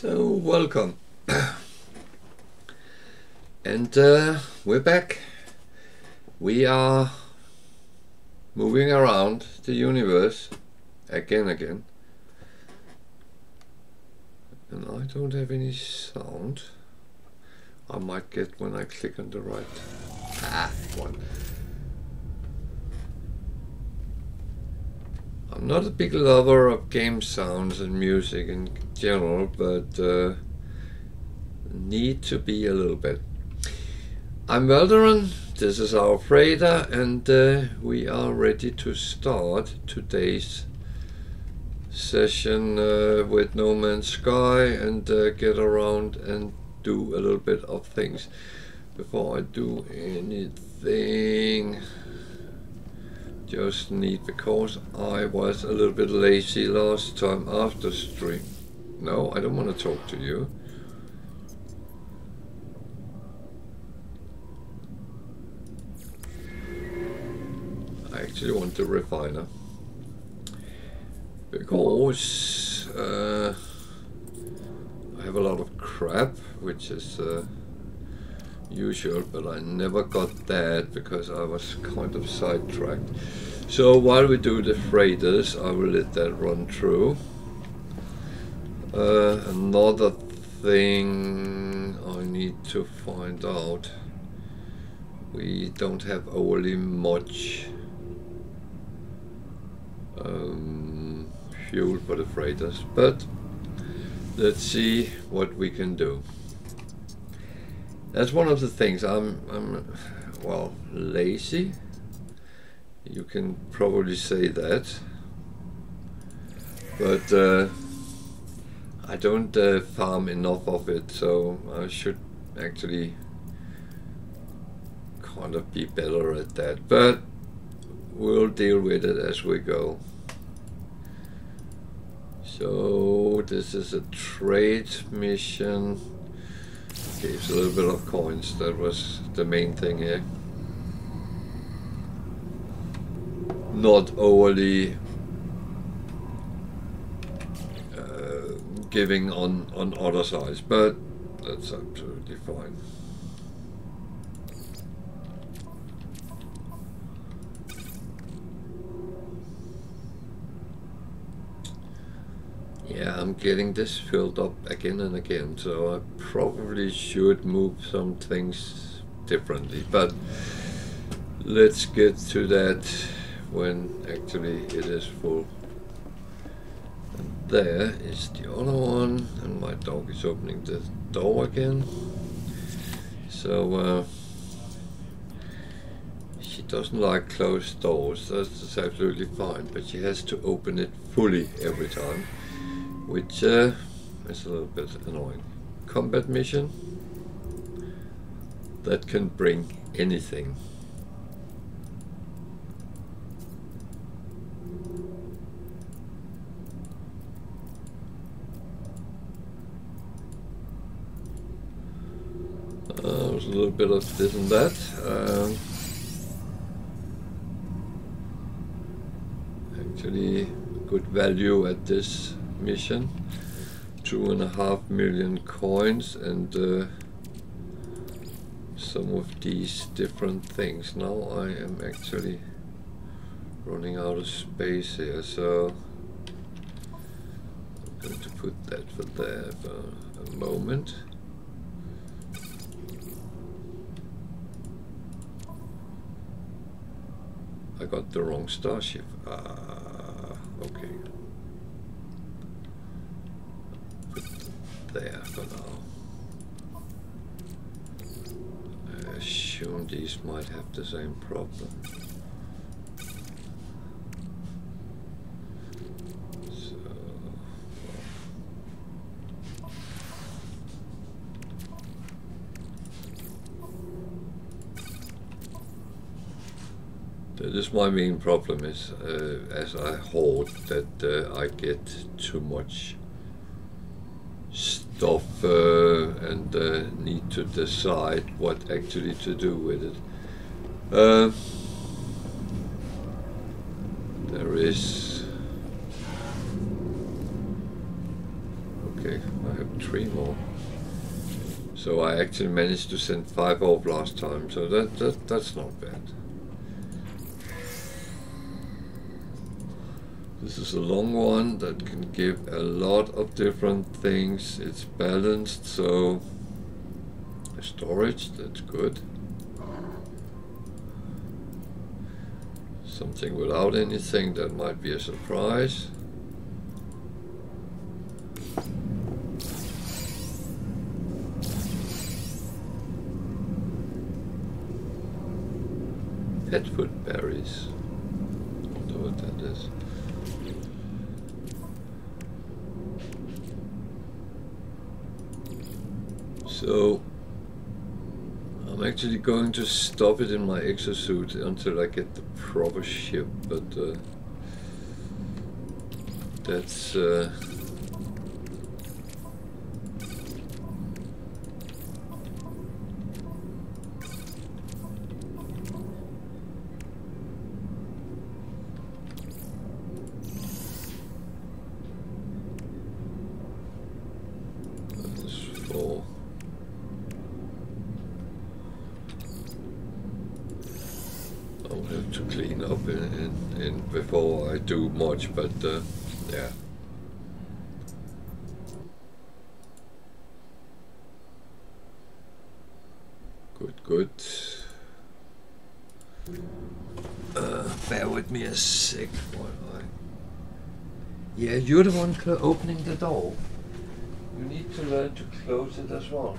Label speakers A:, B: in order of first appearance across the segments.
A: So welcome, and we're back. We are moving around the universe again, and I don't have any sound. I might get when I click on the right one. I'm not a big lover of game sounds and music in general, but need to be a little bit. I'm Valderan, this is our freighter, and we are ready to start today's session with No Man's Sky and get around and do a little bit of things. Before I do anything, just need, because I was a little bit lazy last time after stream. No, I don't want to talk to you. I actually want the refiner, because I have a lot of crap, which is usual, but I never got that because I was kind of sidetracked. So while we do the freighters, I will let that run through. Another thing I need to find out, we don't have overly much fuel for the freighters, but let's see what we can do. That's one of the things. I'm well, lazy. You can probably say that, but I don't farm enough of it, so I should actually kind of be better at that. But we'll deal with it as we go. So this is a trade mission. Gives a little bit of coins. That was the main thing here. Not overly giving on other sides, but that's absolutely fine. Yeah, I'm getting this filled up again and again, so I probably should move some things differently, but let's get to that when actually it is full. And there is the other one, and my dog is opening the door again. So she doesn't like closed doors, that's absolutely fine, but she has to open it fully every time, which is a little bit annoying. Combat mission, that can bring anything. There's a little bit of this and that. Actually good value at this mission, 2.5 million coins, and some of these different things. Now I am actually running out of space here, so I'm going to put that for there for a moment. I got the wrong starship. Okay. Put there for now. I assume these might have the same problem. So, that is my main problem, is as I hoard that I get too much stuff and need to decide what actually to do with it. There is Okay, I have 3 more. So I actually managed to send 5 off last time, so that's not bad. This is a long one that can give a lot of different things. It's balanced, so storage, that's good. Something without anything, that might be a surprise. Headfoot berries. I don't know what that is. So I'm actually going to stop it in my exosuit until I get the proper ship, but that's for I'll have to clean up in before I do much, but yeah. Good. Bear with me a sec while Yeah, you're the one opening the door. You need to learn to close it as well.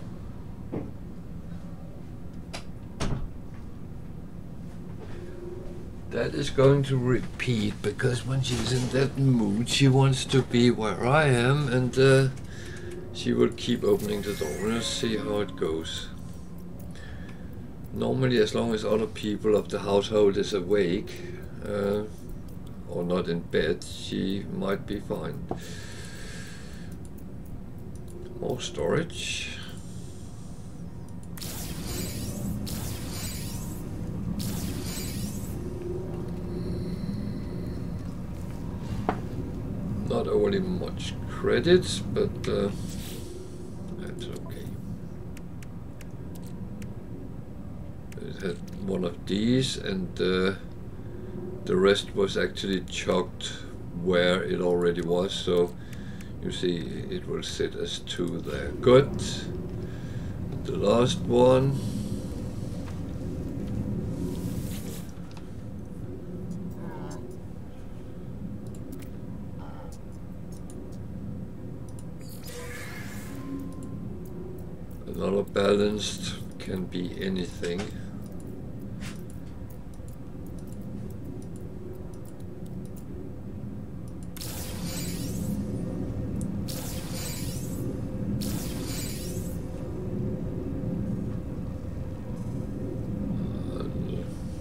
A: That is going to repeat, because when she's in that mood, she wants to be where I am, and she will keep opening the door. Let's see how it goes. Normally, as long as other people of the household is awake, or not in bed, she might be fine. More storage. Not overly much credits, but that's okay. It had one of these, and the rest was actually chucked where it already was, so you see it will sit as 2 there. Good. The last one. Another balanced, can be anything.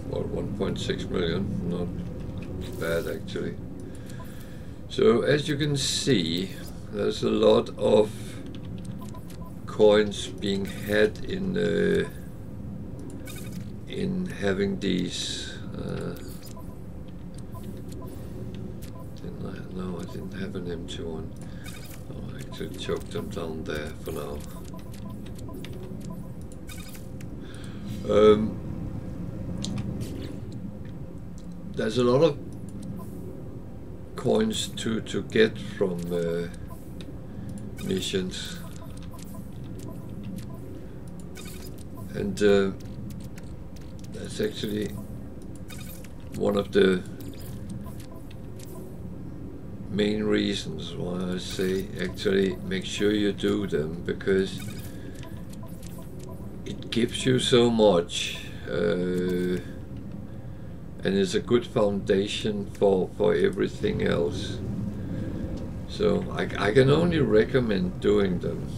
A: Well, 1.6 million, not bad actually. So as you can see, there's a lot of coins being had in having these. No, I didn't have an empty one. Oh, I actually choked them down there for now. There's a lot of coins to get from missions. And that's actually one of the main reasons why I say actually make sure you do them, because it gives you so much, and it's a good foundation for everything else. So I can only recommend doing them.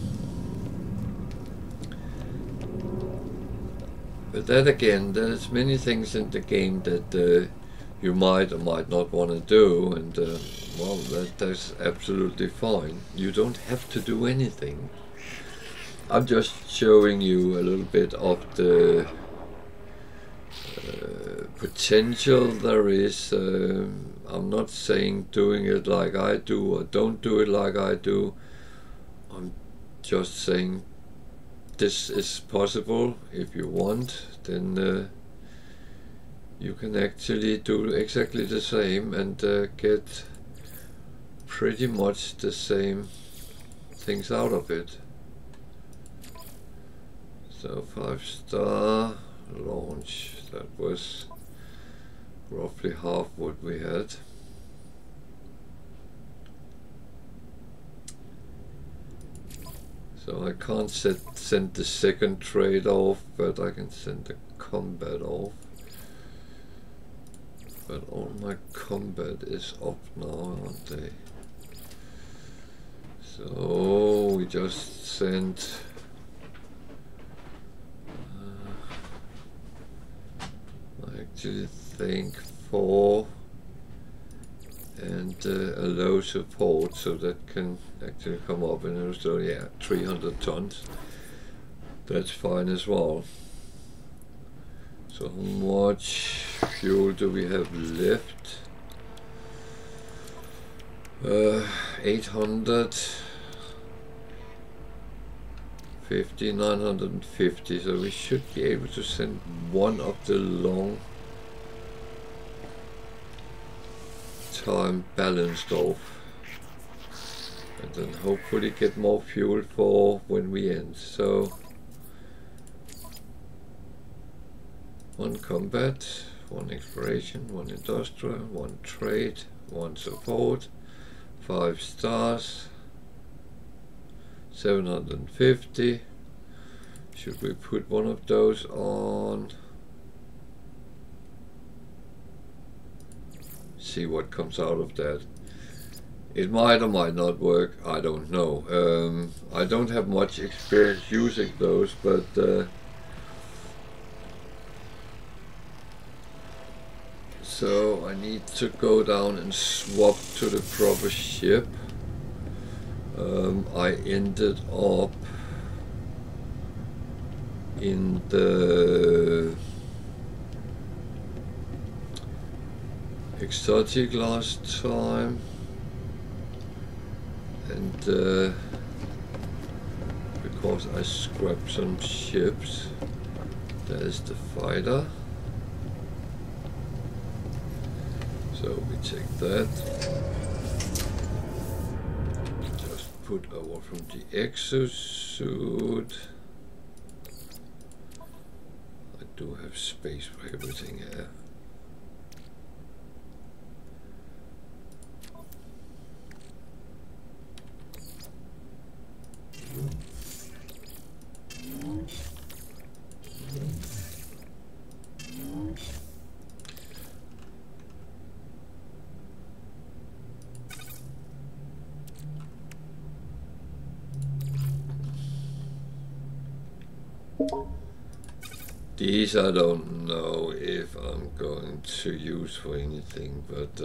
A: But then again, there's many things in the game that you might or might not want to do, and well, that's absolutely fine. You don't have to do anything. I'm just showing you a little bit of the potential there is. I'm not saying doing it like I do or don't do it like I do. I'm just saying this is possible. If you want, then you can actually do exactly the same and get pretty much the same things out of it. So 5-star launch, that was roughly half what we had. So I can't send the second trade off, but I can send the combat off. But all my combat is up now, aren't they? So we just sent I actually think 4 and a low support, so that can actually come up, and so yeah, 300 tons. That's fine as well. So how much fuel do we have left? 850, 950, so we should be able to send one of the long time balanced off, and then hopefully get more fuel for when we end. So 1 combat, 1 exploration, 1 industrial, 1 trade, 1 support, 5 stars, 750. Should we put one of those on? See what comes out of that. It might or might not work, I don't know. I don't have much experience using those, but so I need to go down and swap to the proper ship. I ended up in the exotic last time, and because I scrapped some ships. There's the fighter, so we take that, just put over from the exosuit. I do have space for everything here. These I don't know if I'm going to use for anything, but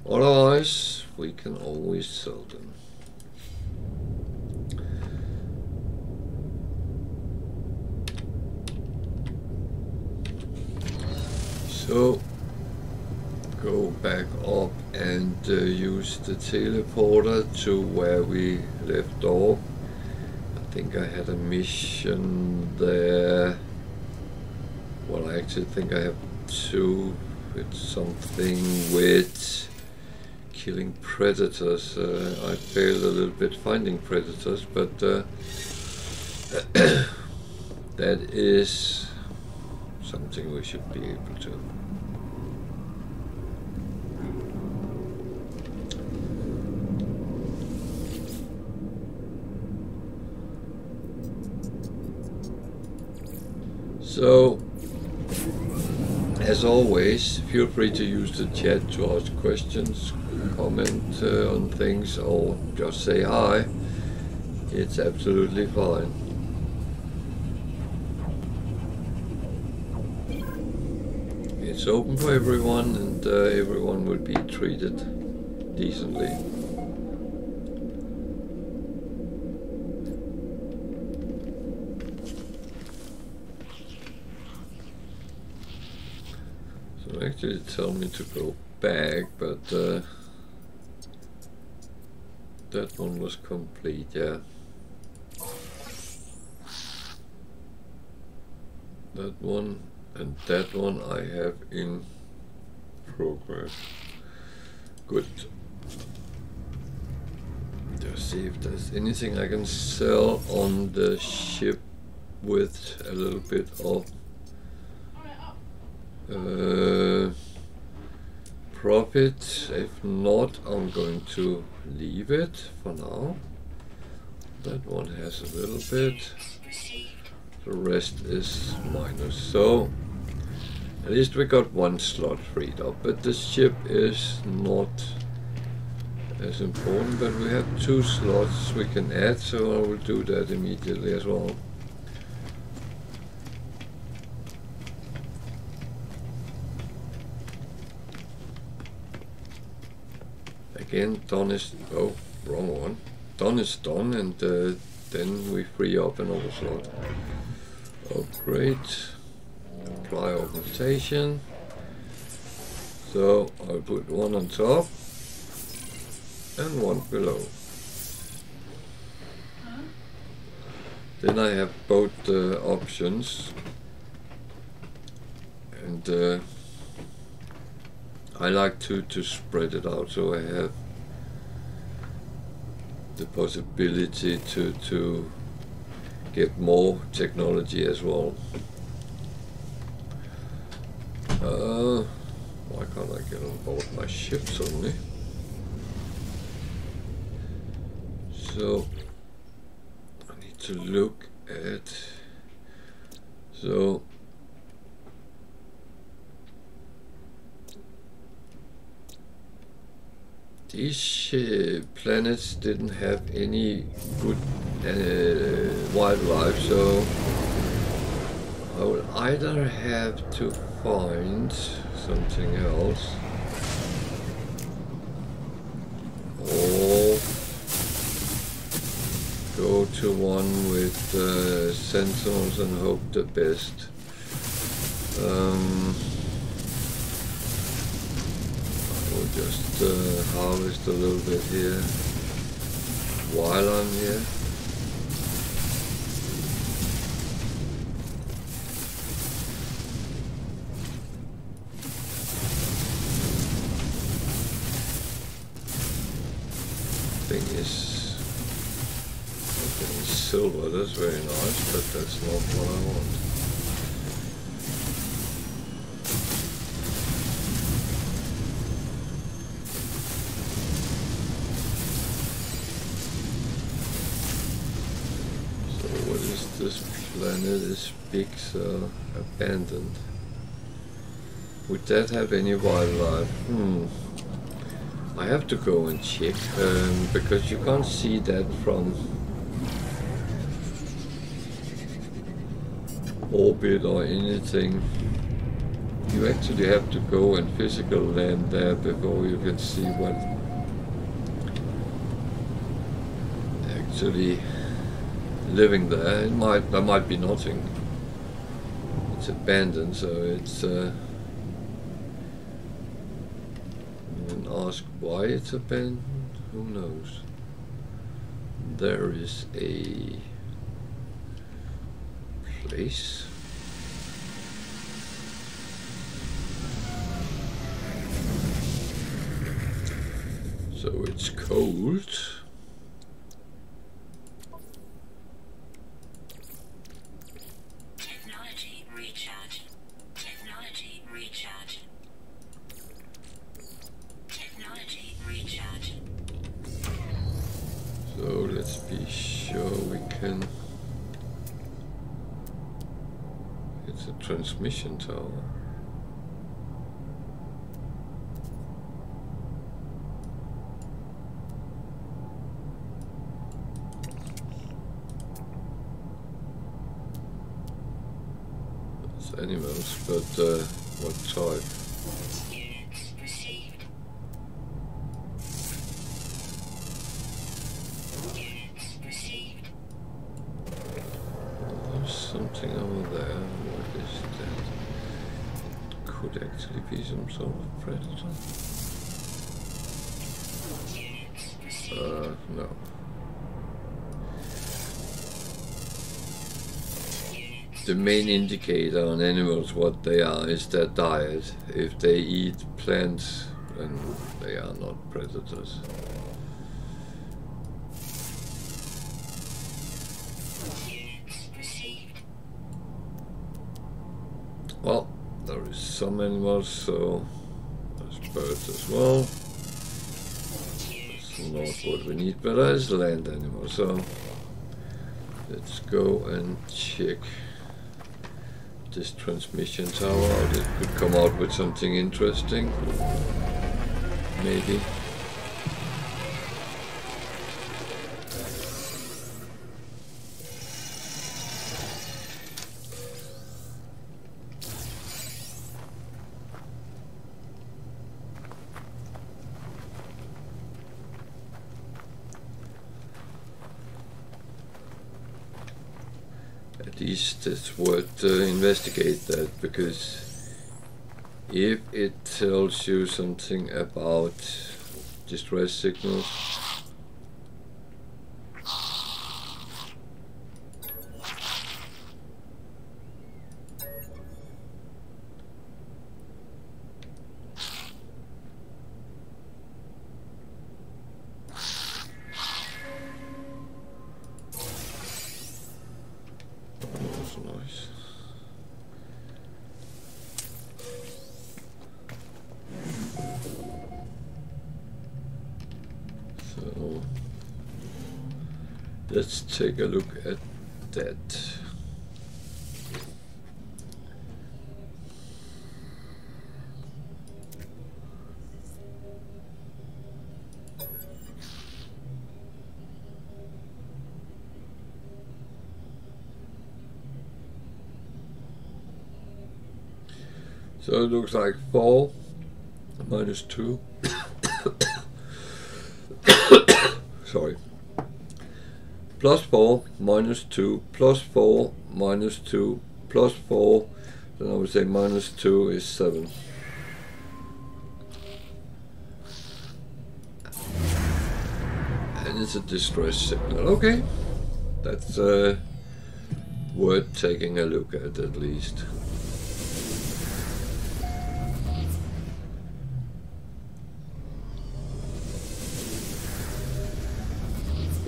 A: otherwise we can always sell them. So go back up and use the teleporter to where we left off. I think I had a mission there. Well, I actually think I have 2. It's something with killing predators. I failed a little bit finding predators, but that is something we should be able to. So, as always, feel free to use the chat to ask questions, comment on things, or just say hi. It's absolutely fine. It's open for everyone, and everyone will be treated decently. Actually tell me to go back, but that one was complete, yeah. That one and that one I have in progress. Good. Just see if there's anything I can sell on the ship with a little bit of profit. If not, I'm going to leave it for now. That one has a little bit. The rest is minus. So at least we got one slot freed up, but the ship is not as important, but we have 2 slots we can add, so I will do that immediately as well. Again, done is, oh, wrong one. Done is done, and then we free up another slot. Upgrade, apply augmentation. So I'll put one on top and one below. Then I have both options, and I like to spread it out, so I have the possibility to get more technology as well. Why can't I get on board my ship suddenly? So I need to look at, so these planets didn't have any good wildlife, so I will either have to find something else or go to one with sentinels and hope the best. I'll just harvest a little bit here while I'm here. Thing is, getting silver, that's very nice, but that's not what I want. So what is this planet? Is big, so abandoned. Would that have any wildlife? I have to go and check, because you can't see that from orbit or anything. You actually have to go and physical land there before you can see what actually living there. There might be nothing. It's abandoned, so it's ask why it's abandoned, who knows. There is a place. So it's cold.
B: Technology recharge. Technology recharge. Technology recharge.
A: So let's be sure we can. It's a transmission tower. It's animals, but what type?
B: Units received. Units received.
A: There's something over there. What is that? Could actually be some sort of predator.
B: Units received.
A: No. The main indicator on animals, what they are, is their diet. If they eat plants, then they are not predators. Well, there is some animals, so there's birds as well. That's not what we need, but there's land animals, so let's go and check this transmission tower. It could come out with something interesting, maybe. At least it's worth investigate that, because if it tells you something about distress signals, nice. So let's take a look at that. So it looks like 4 minus 2. Sorry. Plus 4 minus 2 plus 4 minus 2 plus 4. Then I would say minus 2 is 7. And it's a distress signal. Okay. That's worth taking a look at least.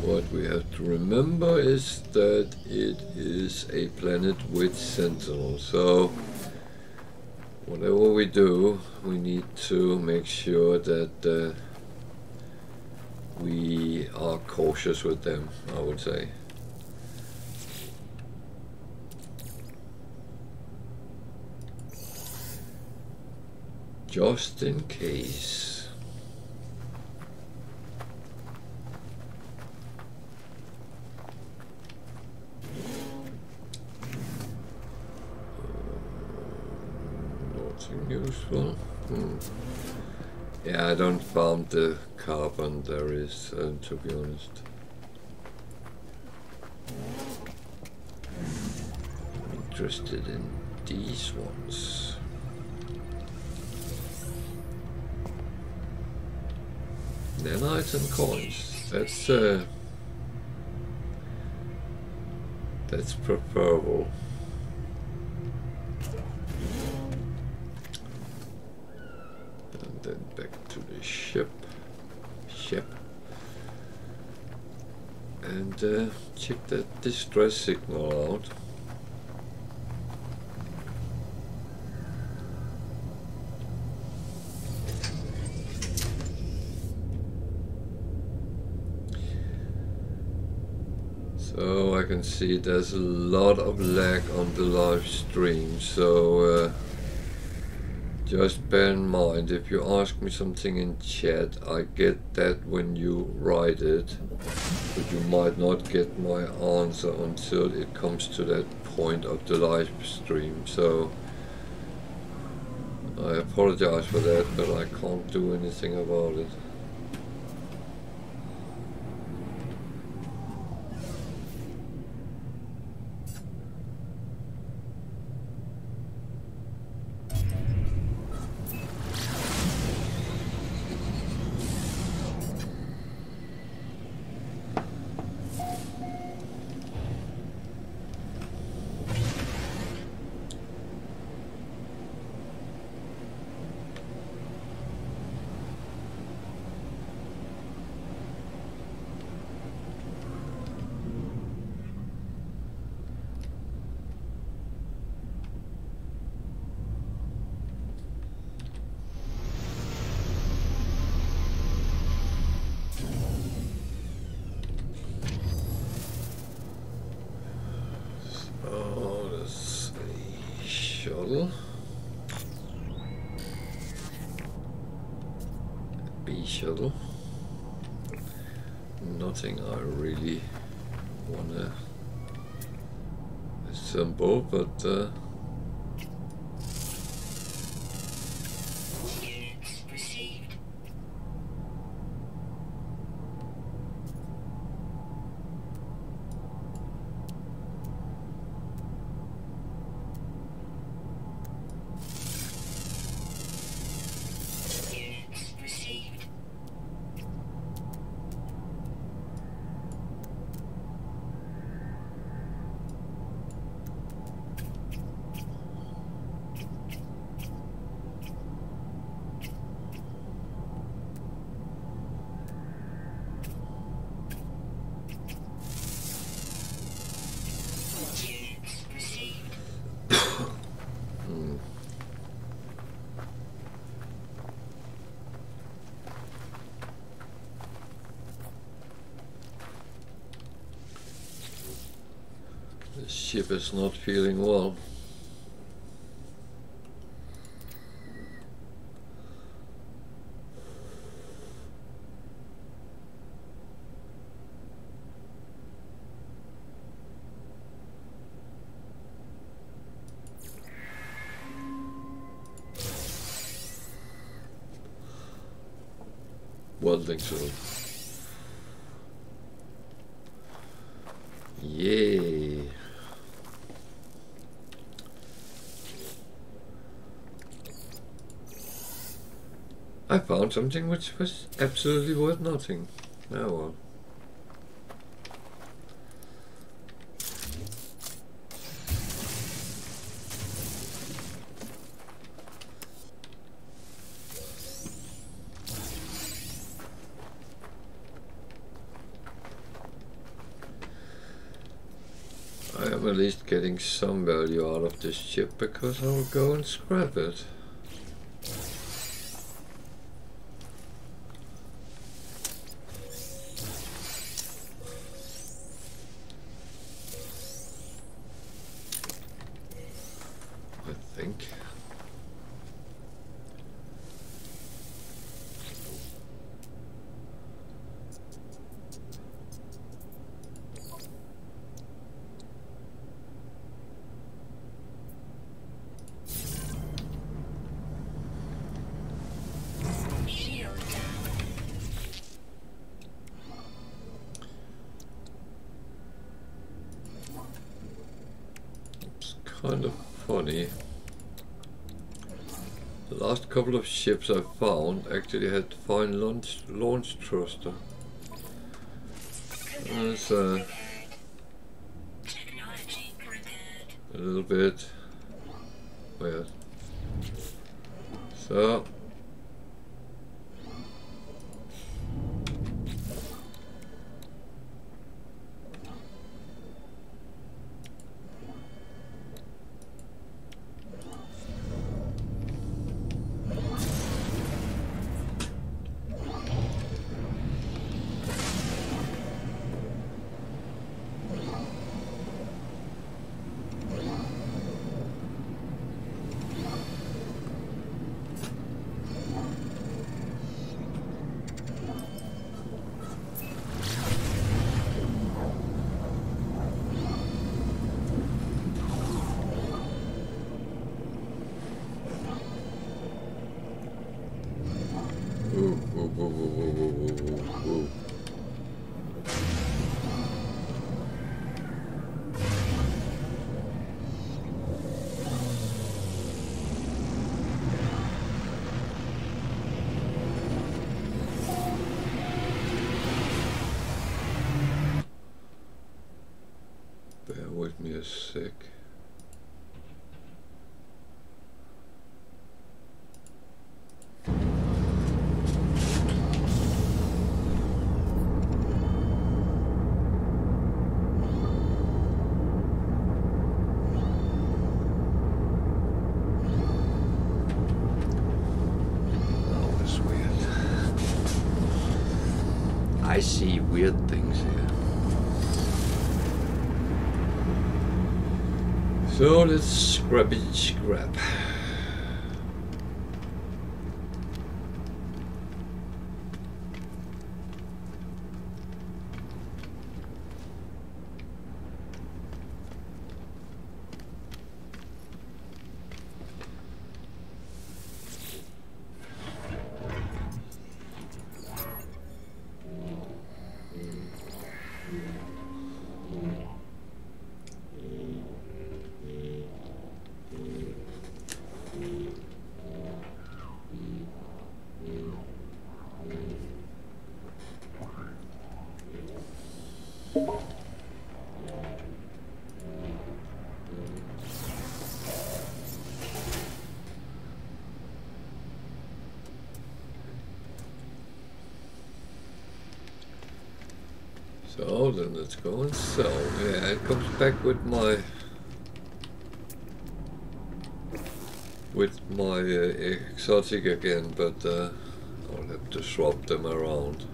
A: What we have to remember is that it is a planet with sentinels, so whatever we do, we need to make sure that we are cautious with them, I would say. Just in case. Useful. Yeah, I don't found the carbon there is, to be honest. I'm interested in these ones. Nanites and coins. That's preferable. Then back to the ship, and check that distress signal out. So I can see there's a lot of lag on the live stream, so just bear in mind, if you ask me something in chat, I get that when you write it, but you might not get my answer until it comes to that point of the live stream. So I apologize for that, but I can't do anything about it. shuttle. B shuttle. Nothing I really wanna assemble, but
B: Units received. Units received. Units received.
A: the ship is not feeling well. Welding tool. Yay. I found something which was absolutely worth nothing. Oh well. I am at least getting some value out of this ship because I'll go and scrap it. I think.
B: Shield down.
A: It's kind of funny. The last couple of ships I found actually had fine launch thruster. It's
B: Technology prepared.
A: a little bit weird. So ooh. Bear with me a sec. Oh, it's weird. I see weird things here. So let's scrap. So then let's go and sell. Yeah, it comes back with my exotic again, but I'll have to swap them around.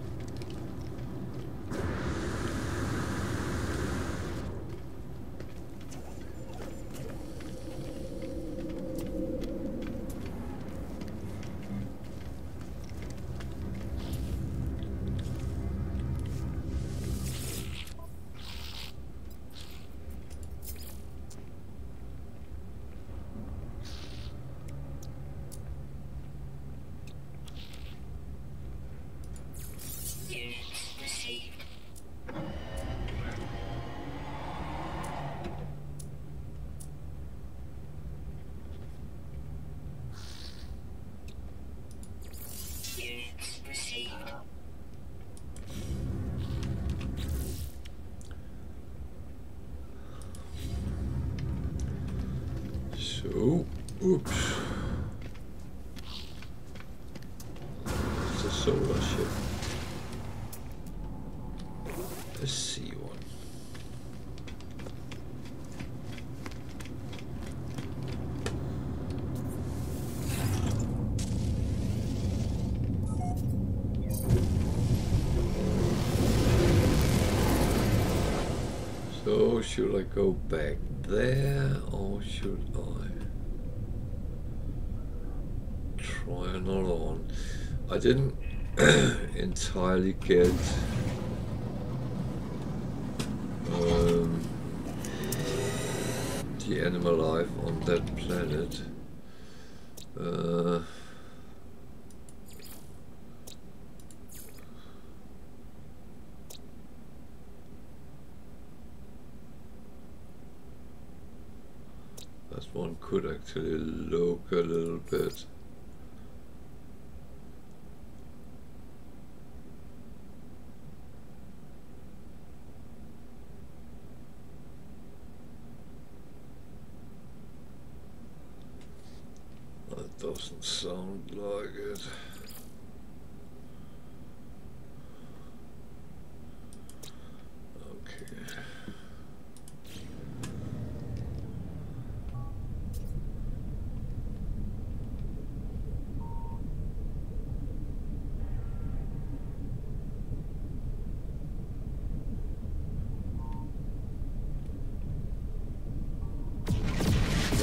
A: So, oops. It's a solar ship. A sea one. So, should I go back there or should I try another one? I didn't entirely get the animal life on that planet. That one could actually look a little bit. That doesn't sound like it. Okay.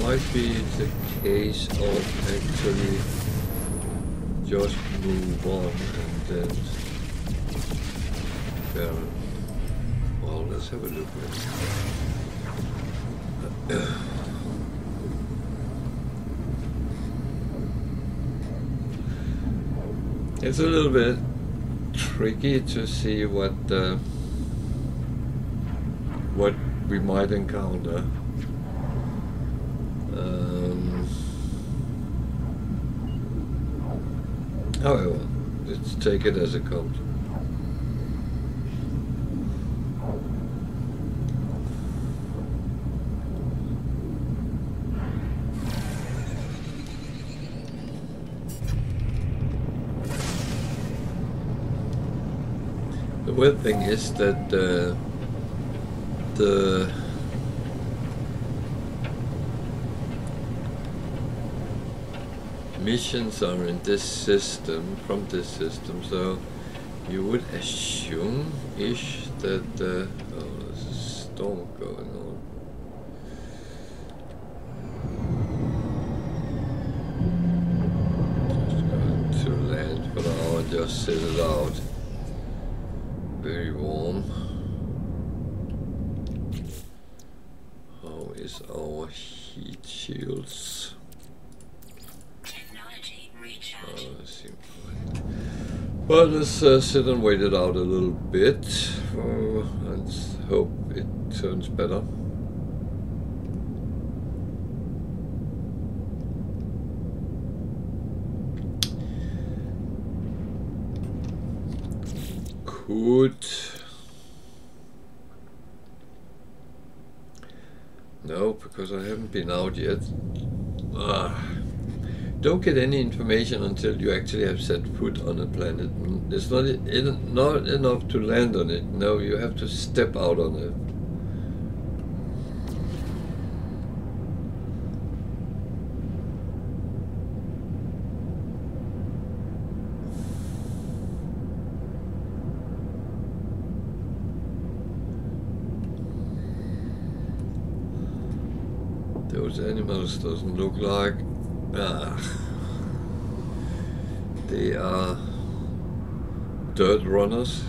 A: Might be the case of actually just move on and then well, let's have a look at it. It's a little bit tricky to see what we might encounter. However, let's take it as it comes. The weird thing is that the missions are in this system, from this system, so you would assume-ish that oh, there's a storm going on. set it out. Very warm. How is our heat shields?
B: Technology recharge.
A: Seems like. But let's sit and wait it out a little bit. Let's hope it turns better. Could. No, because I haven't been out yet. Don't get any information until you actually have set foot on a planet. It's not enough to land on it. No, you have to step out on it. Those animals doesn't look like. They are dirt runners.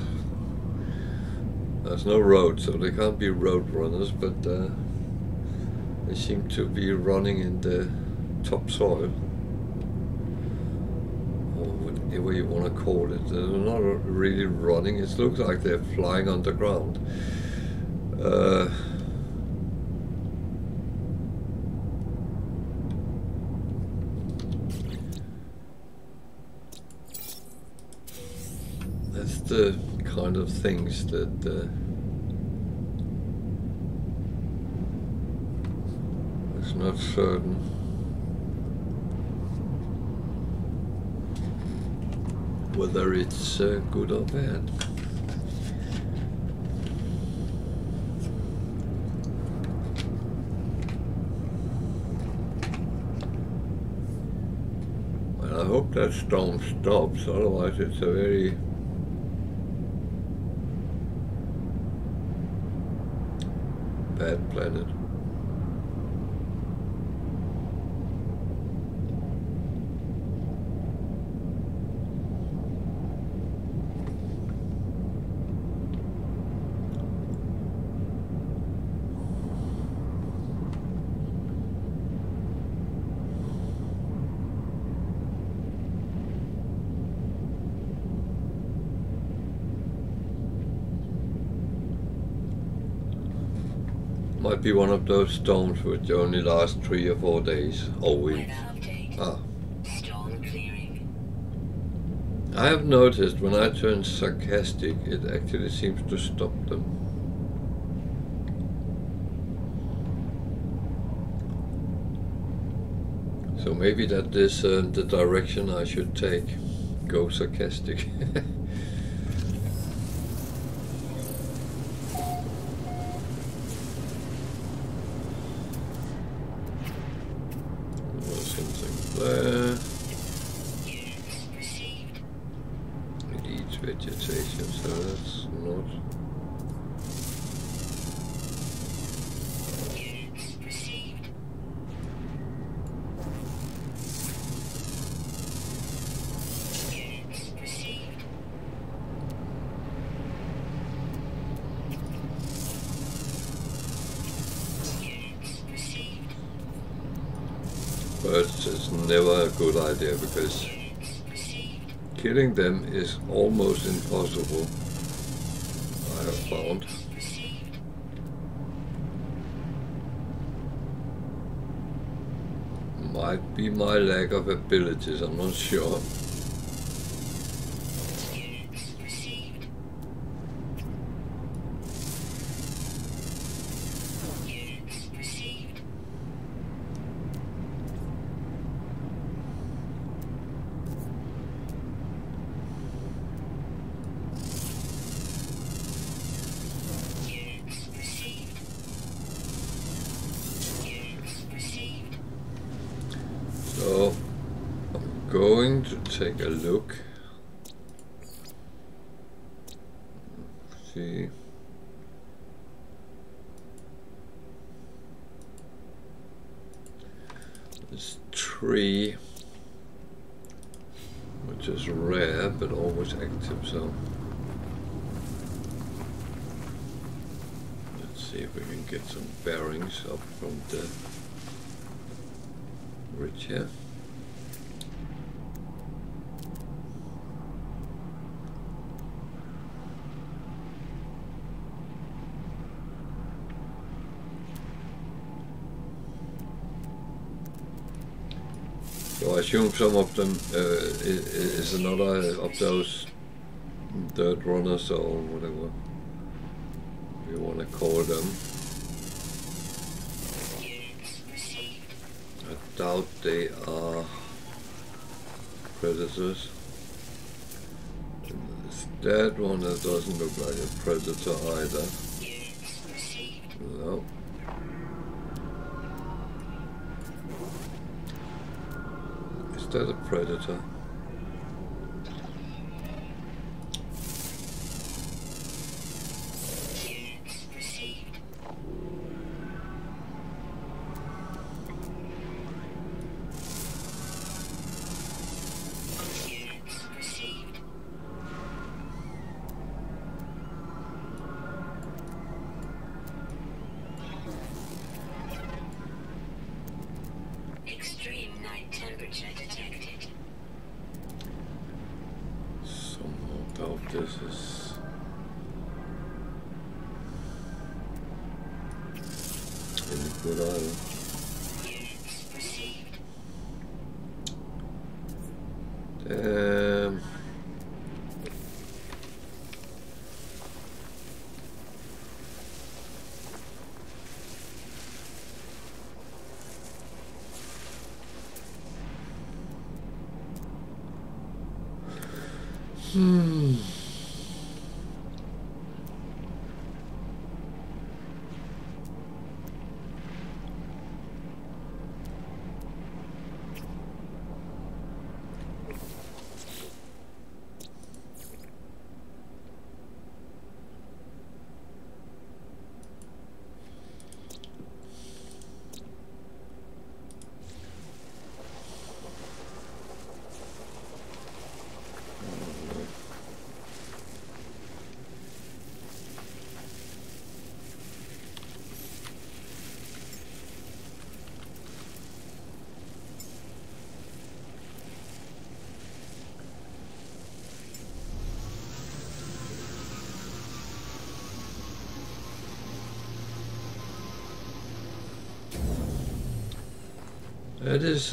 A: There's no road, so they can't be road runners, but they seem to be running in the topsoil, or whatever you want to call it. They're not really running. It looks like they're flying underground. That's the kind of things that it's not certain. Whether it's good or bad. Well, I hope that storm stops, otherwise it's a very bad planet. Might be one of those storms which only last 3 or 4 days or weeks.
B: Storm clearing.
A: I have noticed when I turn sarcastic, it actually seems to stop them. So maybe that is the direction I should take. Go sarcastic. There. It eats vegetation, so that's not.
B: Units received. Units received. Units received.
A: But it's never a good idea because killing them is almost impossible, I have found. Might be my lack of abilities, I'm not sure. So I'm going to take a look. See. This tree with which is rare but always active. So let's see if we can get some bearings up from the ridge here. So I assume some of them is another of those dirt runners or whatever you want to call them. I doubt they are predators. That one that doesn't look like a predator either. No. Is that a predator? This is any good either. Damn. It is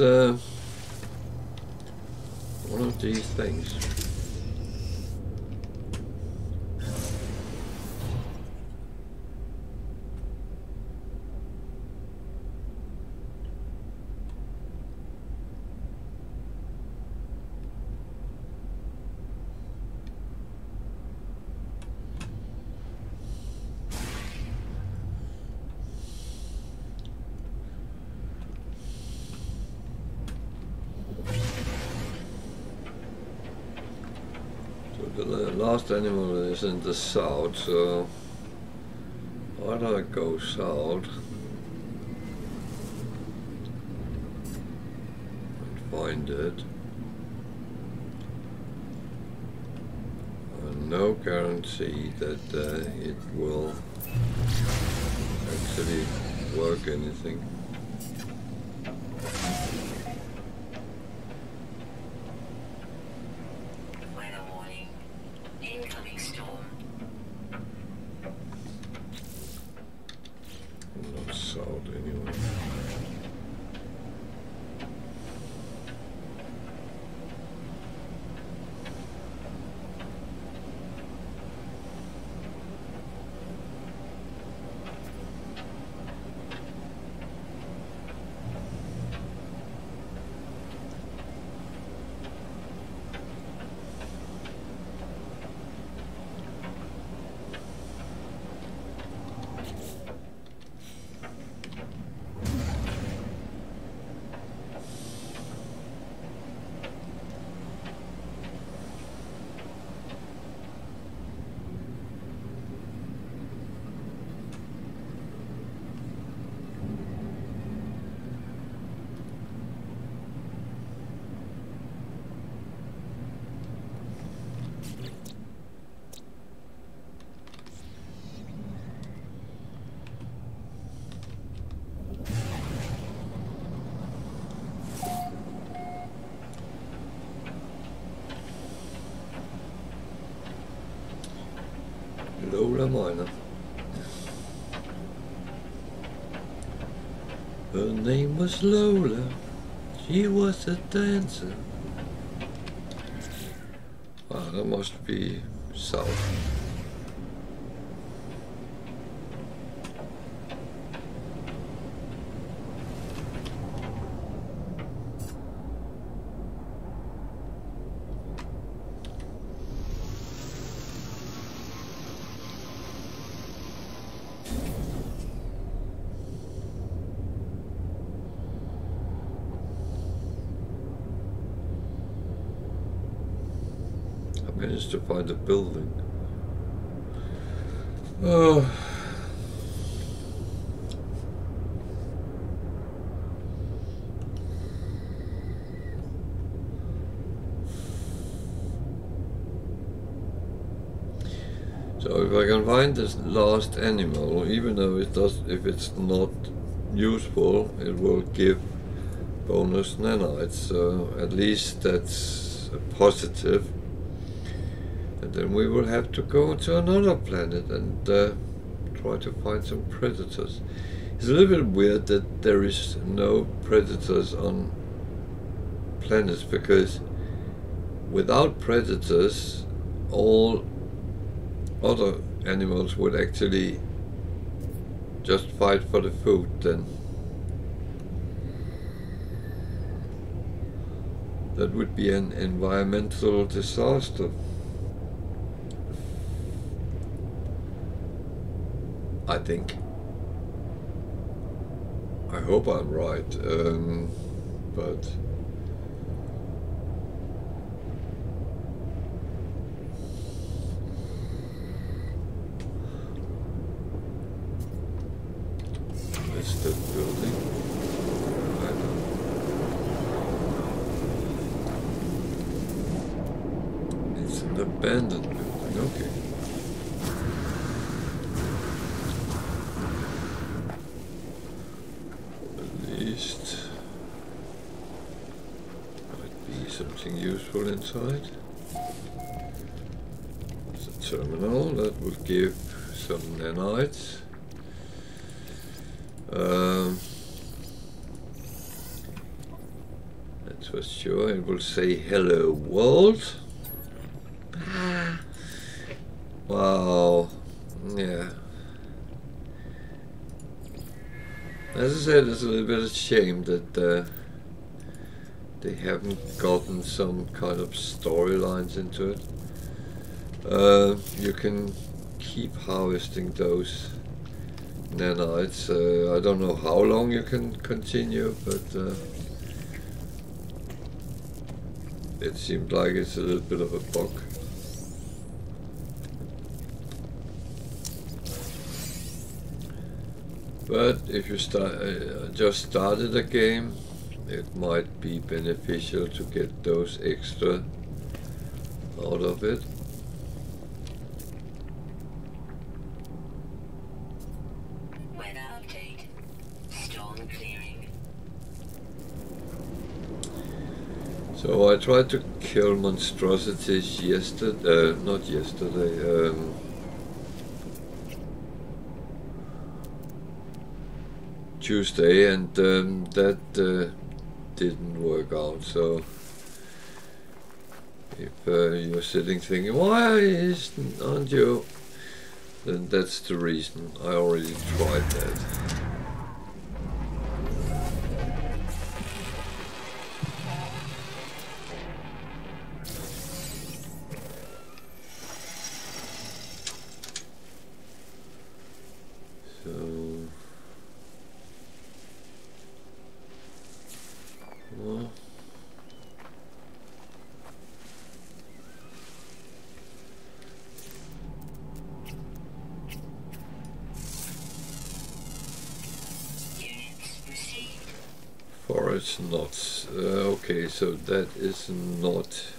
A: one of these things. The last animal is in the south, so why don't I go south and find it? No guarantee that it will actually work anything. Lola Minor. Her name was Lola. She was a dancer. Ah, that must be south. Managed to find a building. Oh. So if I can find this last animal, even though it does, if it's not useful, it will give bonus nanites. So at least that's a positive. And then we will have to go to another planet and try to find some predators. It's a little bit weird that there is no predators on planets, because without predators all other animals would actually just fight for the food then. That would be an environmental disaster. I think. I hope I'm right, but it's the building. I know. It's an abandoned building, okay. Something useful inside. It's a terminal that will give some nanites. That's for sure. It will say hello world. Wow. Yeah. As I said, it's a little bit of a shame that they haven't gotten some kind of storylines into it. You can keep harvesting those nanites. I don't know how long you can continue, but it seemed like it's a little bit of a bug. But if you just started a game, it might be beneficial to get those extra out of it.
B: Weather update. Storm clearing.
A: So I tried to kill monstrosities yesterday, not yesterday, Tuesday, and that didn't work out. So if you're sitting thinking, why aren't you, then that's the reason. I already tried that. Forest knots. Okay, so that is not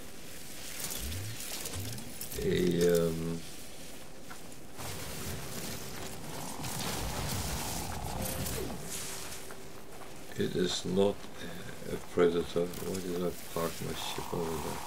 A: a it is not a predator. Why did I park my ship over there?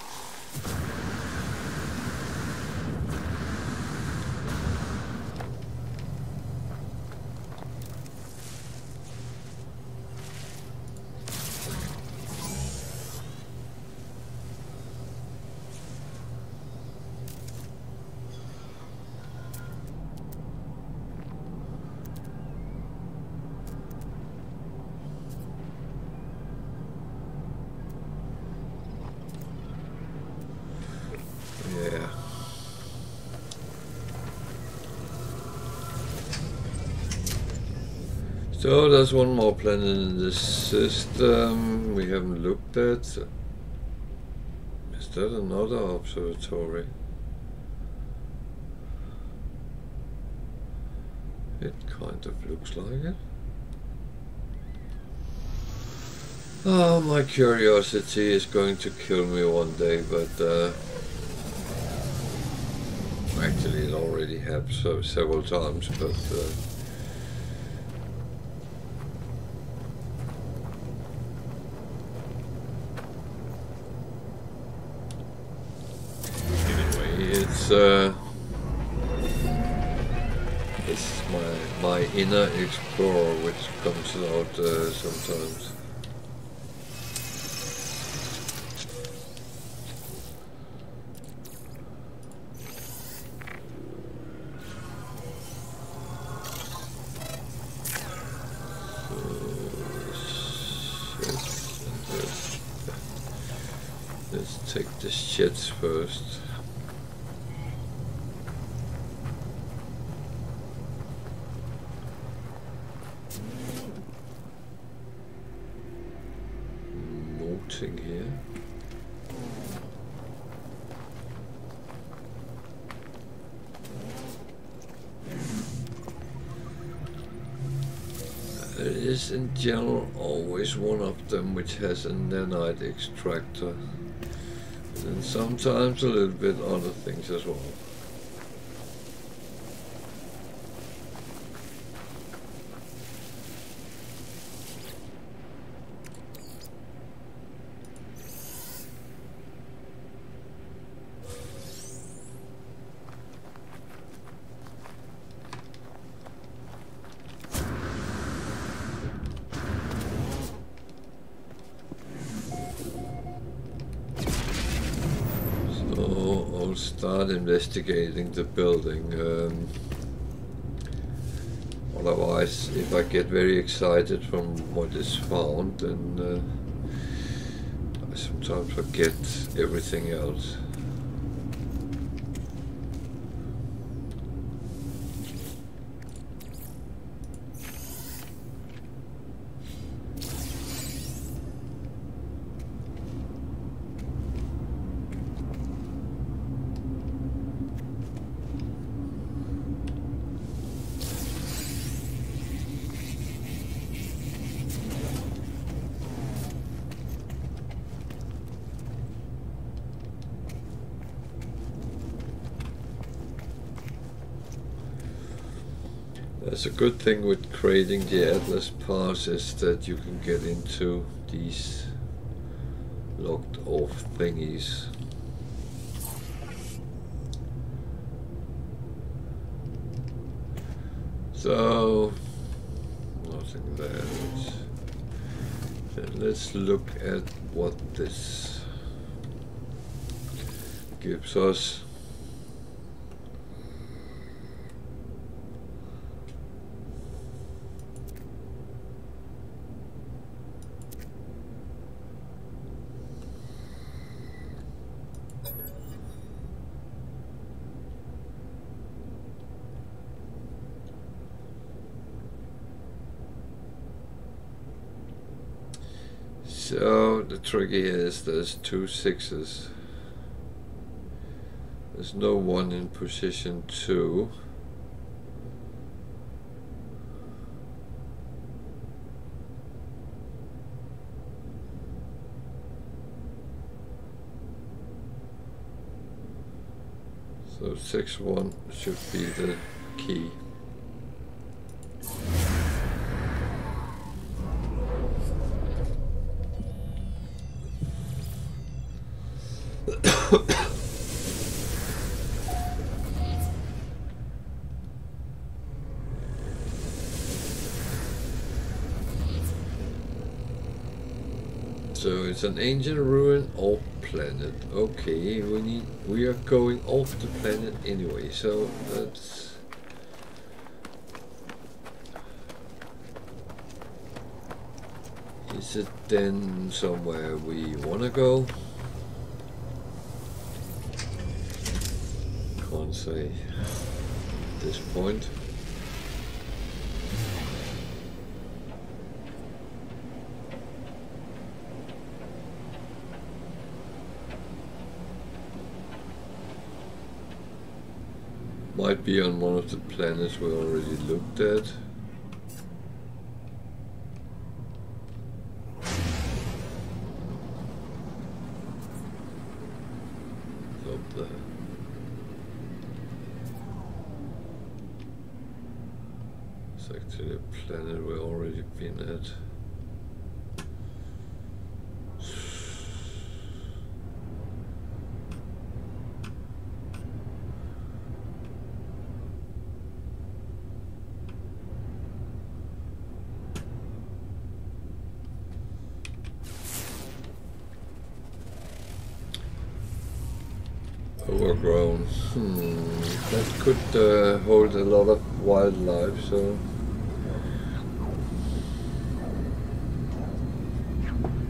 A: So there's one more planet in this system we haven't looked at. Is that another observatory? It kind of looks like it. Oh, my curiosity is going to kill me one day, but actually it already have so several times, but anyway, it's my inner explorer which comes out sometimes. Let's take the shits first. Molting here. There is in general always one of them which has a nanite extractor. And sometimes a little bit other things as well. Start investigating the building. Otherwise, if I get very excited from what is found, then I sometimes forget everything else. That's a good thing with creating the Atlas Pass is that you can get into these locked off thingies. So, nothing there. Then let's look at what this gives us. So the trick here is there's 2 6s. There's no 1 in position 2. So 6-1 should be the key. So it's an ancient ruin or planet. Okay, we are going off the planet anyway, so that's is it then somewhere we wanna go? Can't say at this point. Might be on one of the planets we already looked at. Up there. It's actually a planet we've already been at. Overgrown. That could hold a lot of wildlife, so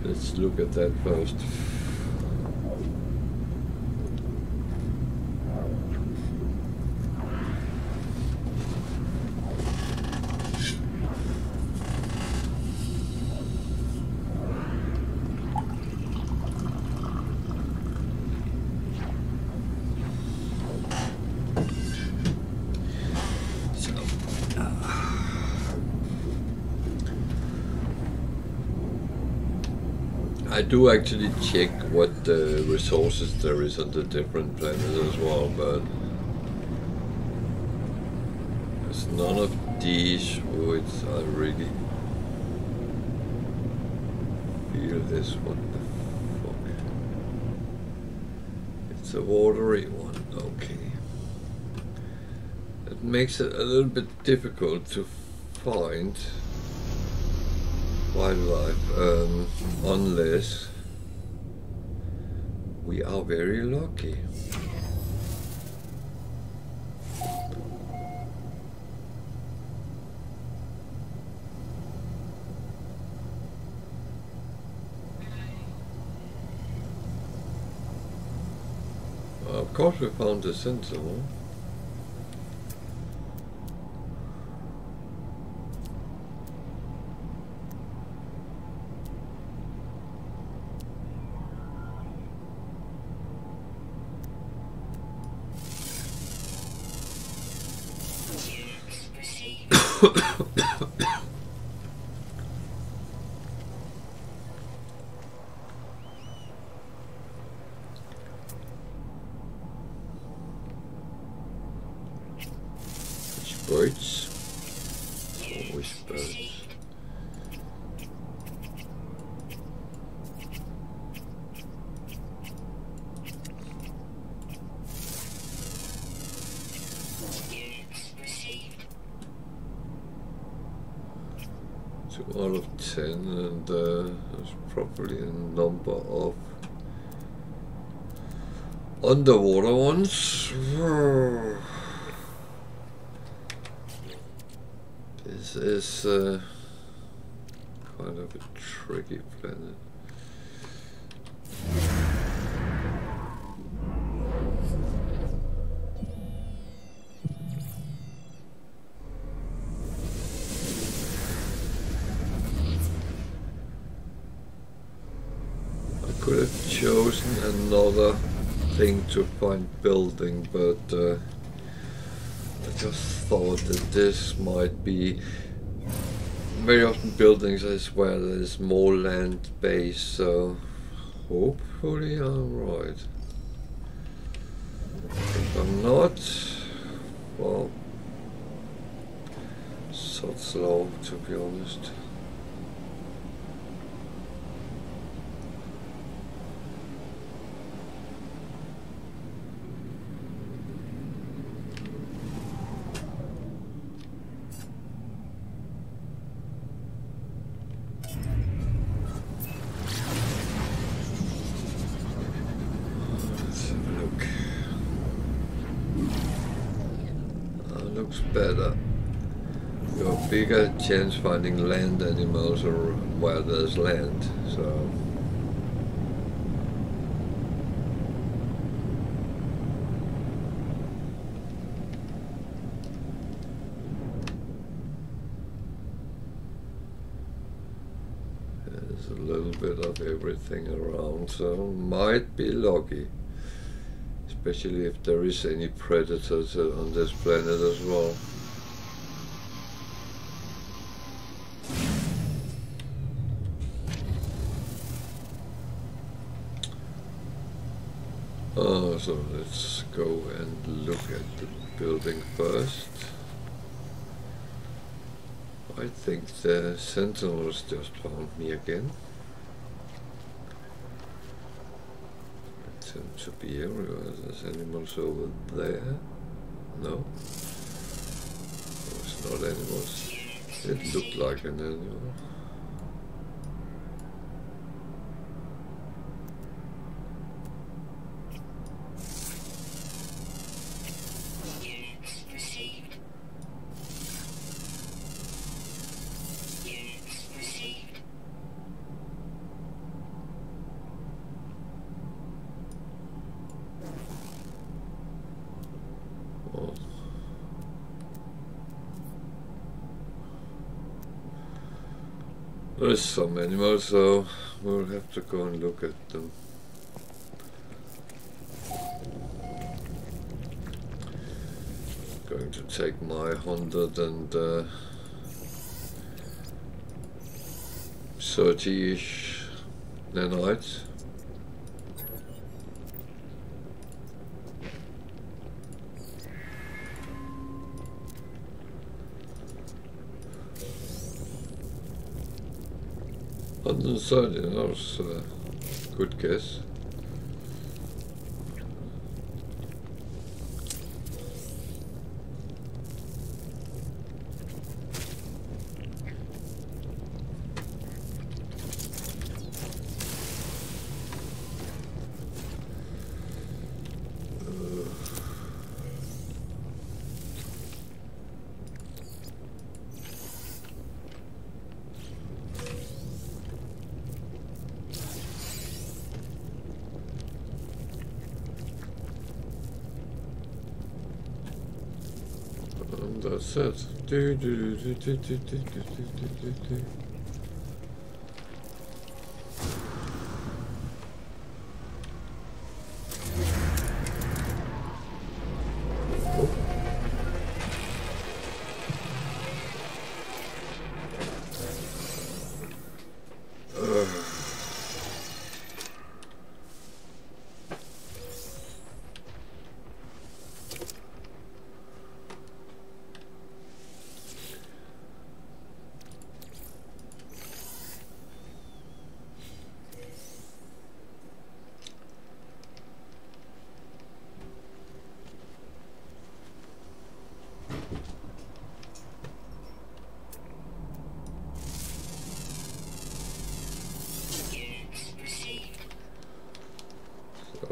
A: let's look at that first. I do actually check what resources there is on the different planets as well, but there's none of these which I really feel this. What the fuck? It's a watery one, okay. It makes it a little bit difficult to find wildlife, unless we are very lucky. Of course we found the sentinel. Birds. Always birds. Out of 10, and there's probably a number of underwater ones. This is kind of a tricky planet. Could have chosen another thing to find building, but I just thought that this might be very often buildings as well as more land base, so hopefully I'm right. If I'm not, well, so slow to be honest. Better. You have a bigger chance finding land animals or where there's land, so there's a little bit of everything around, so might be lucky. It's especially if there is any predators on this planet as well. So let's go and look at the building first. I think the sentinels just found me again. It seems to be everywhere. There's animals over there. No. It's not animals. It looked like an animal. There's some animals, so we'll have to go and look at them. Going to take my 130-ish nanites. That was a good guess. That's it.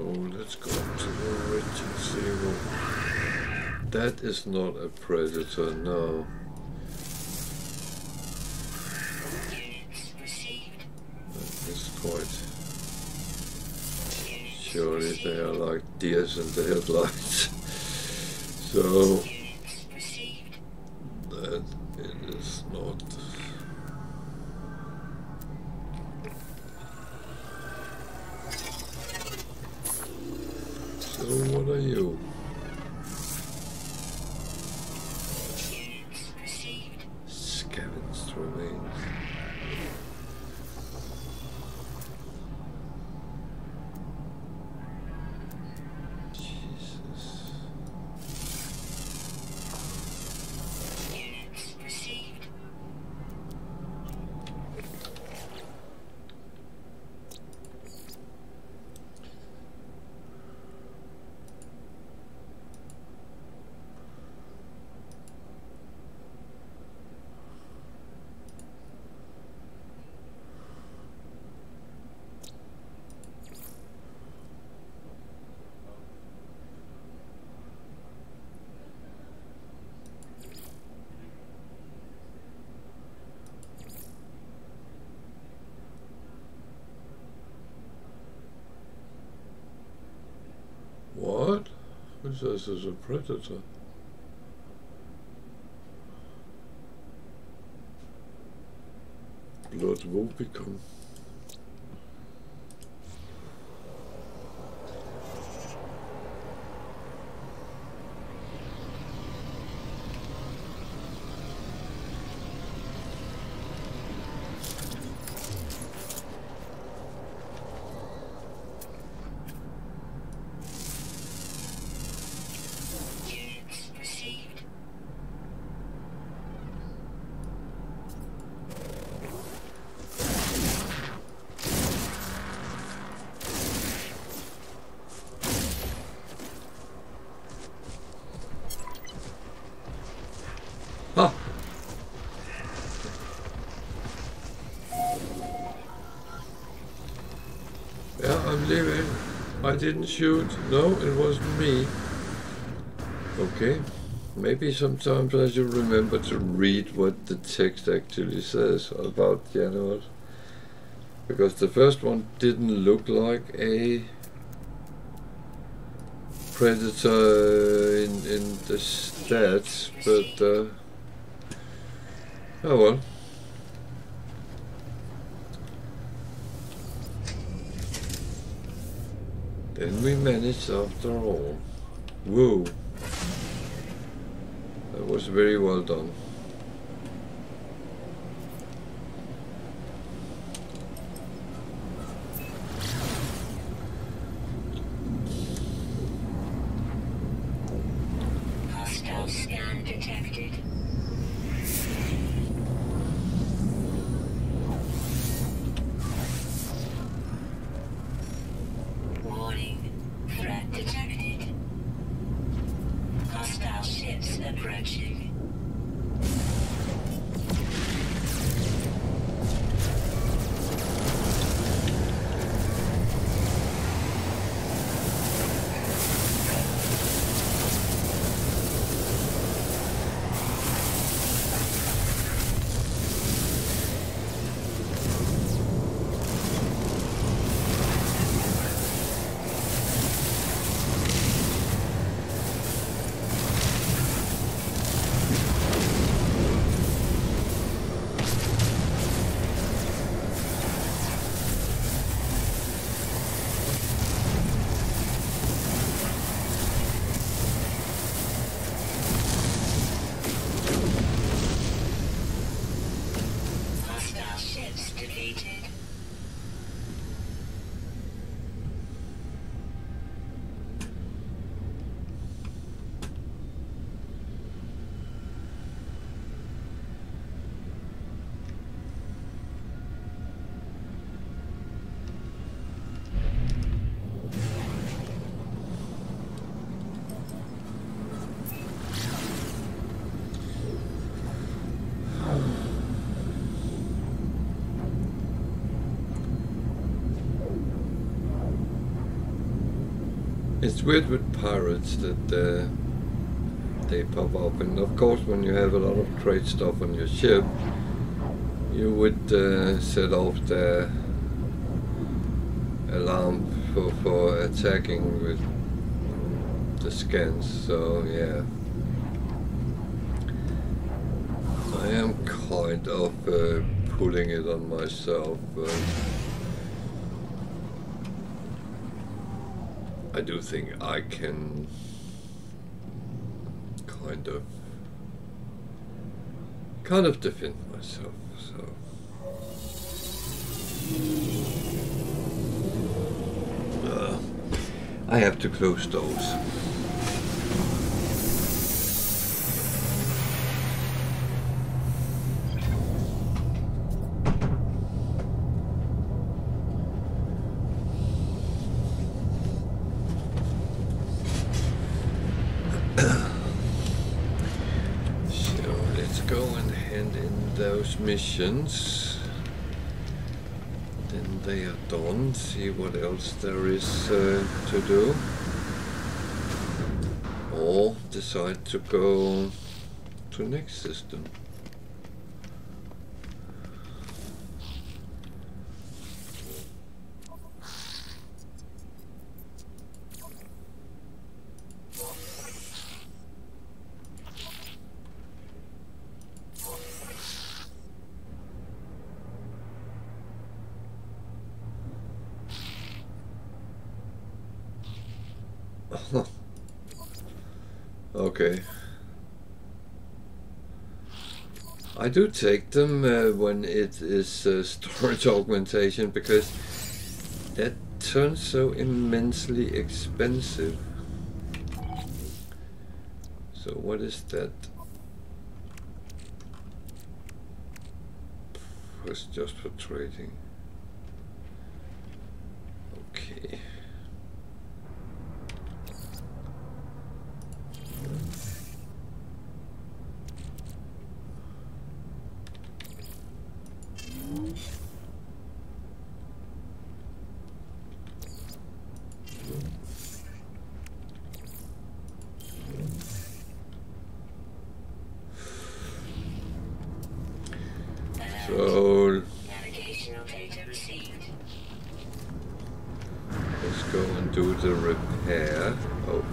A: Let's go to the Richard Zero. That is not a predator, no. That is quite... Surely they are like deers in the headlights. So... that it is not... So what are you? Scavenged remains. Jesus. What? Who says there's a predator? Blood will become. I'm leaving. I didn't shoot. No, it wasn't me. Okay. Maybe sometimes I should remember to read what the text actually says about the animals. Because the first one didn't look like a predator in the stats, but oh well. Then we managed after all. Whoa. That was very well done.
B: Hostile scan detected. Warning. Threat detected. Hostile ships approaching. Defeated.
A: It's weird with pirates that they pop up, and of course when you have a lot of trade stuff on your ship, you would set off the alarm for attacking with the scans, so yeah. I am kind of pulling it on myself, but I do think I can kind of defend myself, so I have to close those. Missions, then they are done. See what else there is to do, or decide to go to next system. Okay. I do take them when it is storage augmentation, because that turns so immensely expensive. So what is that? It's just for trading. Okay. So
B: Navigational data received.
A: let's go and do the repair. Oh.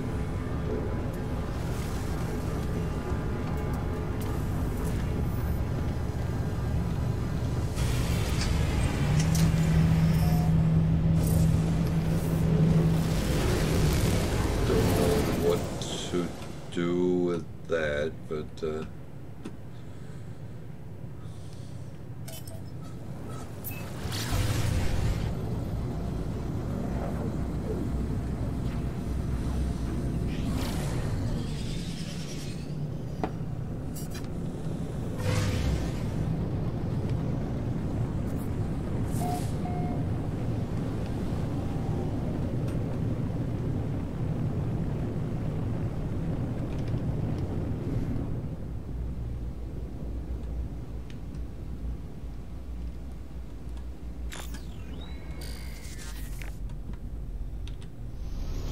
A: Don't know what to do with that, but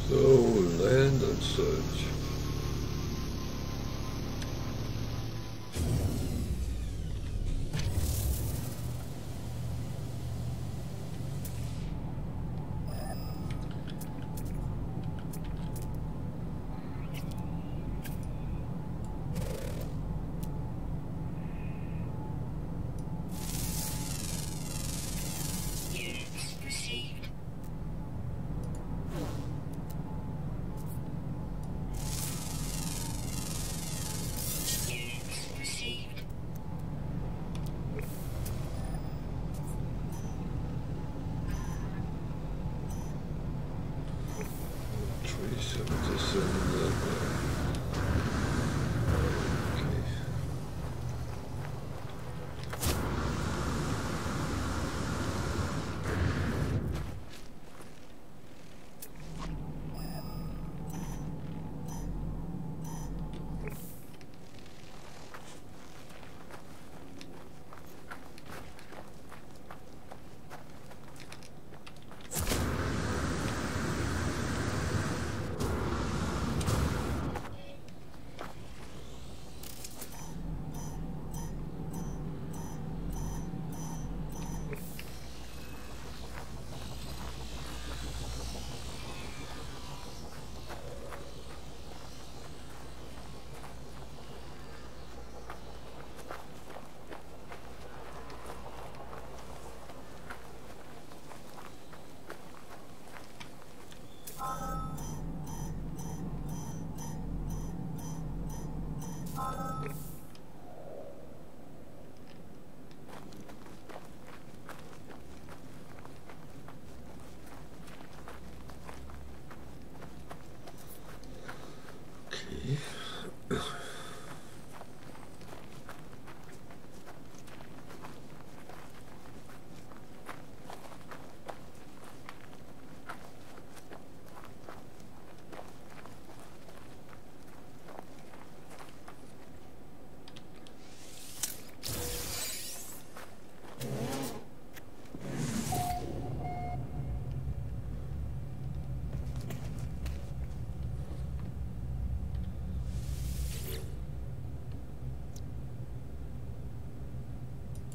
A: so land and search.
B: Units received. Units received.
A: 377. Okay.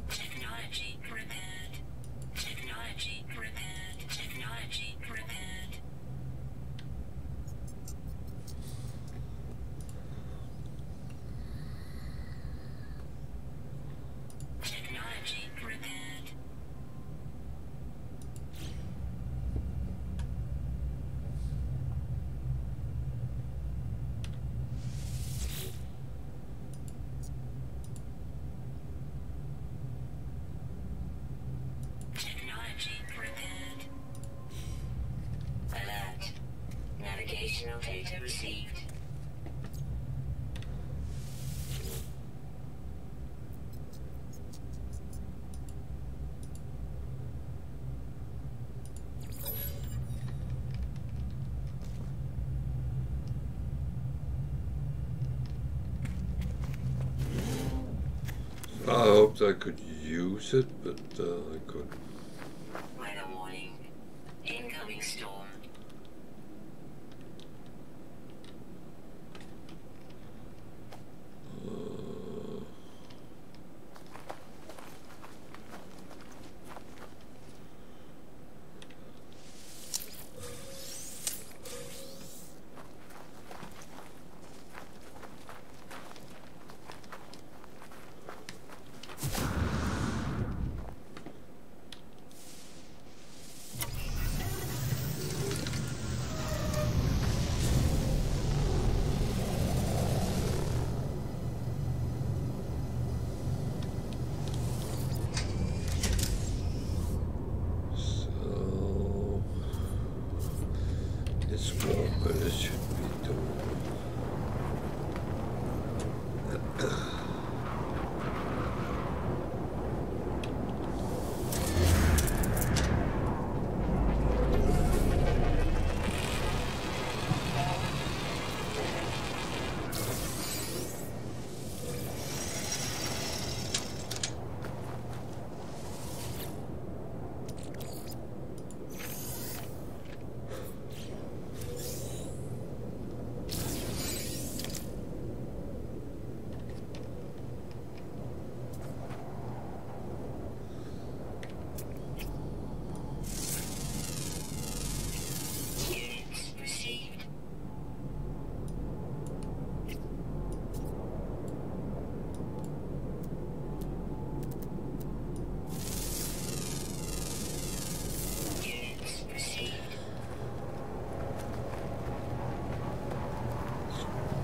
B: Technology repaired. Technology repaired. Technology repaired. Technology repaired. Technology repaired. Alert. Navigational data received.
A: I hoped I could use it, but I couldn't.
B: Weather warning. Incoming storm.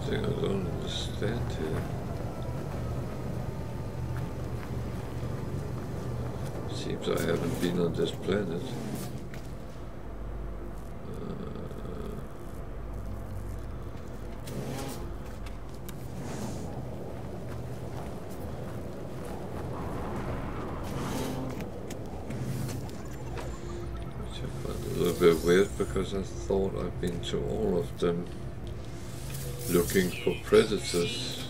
A: something I don't understand here. Seems I haven't been on this planet. Which I find a little bit weird because I thought I've been to all of them looking for predators.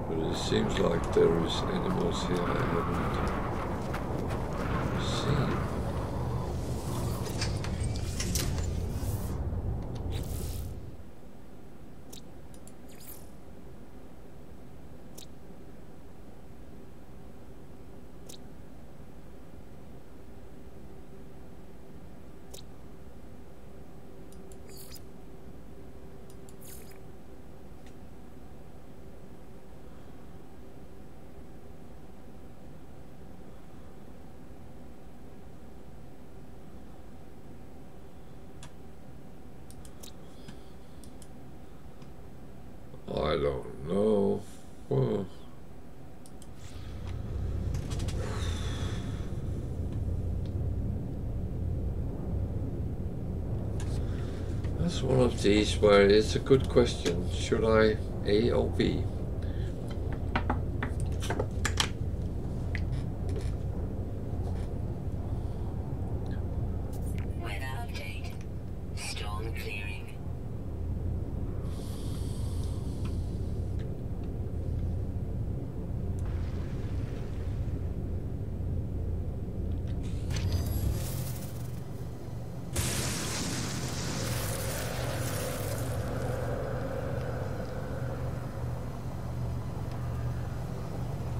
A: But it seems like there is animals here I haven't seen. I don't know. Well, that's one of these where it's a good question. Should I A or B?
B: Weather update. Storm clearing.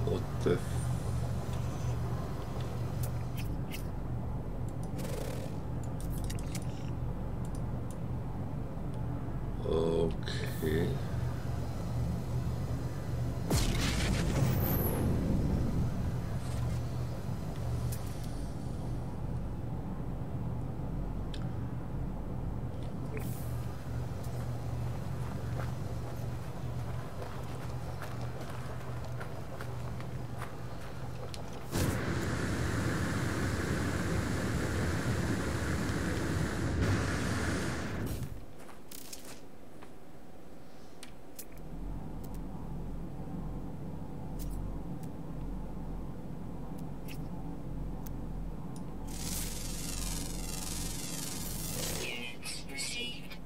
A: What the okay.
B: Units received.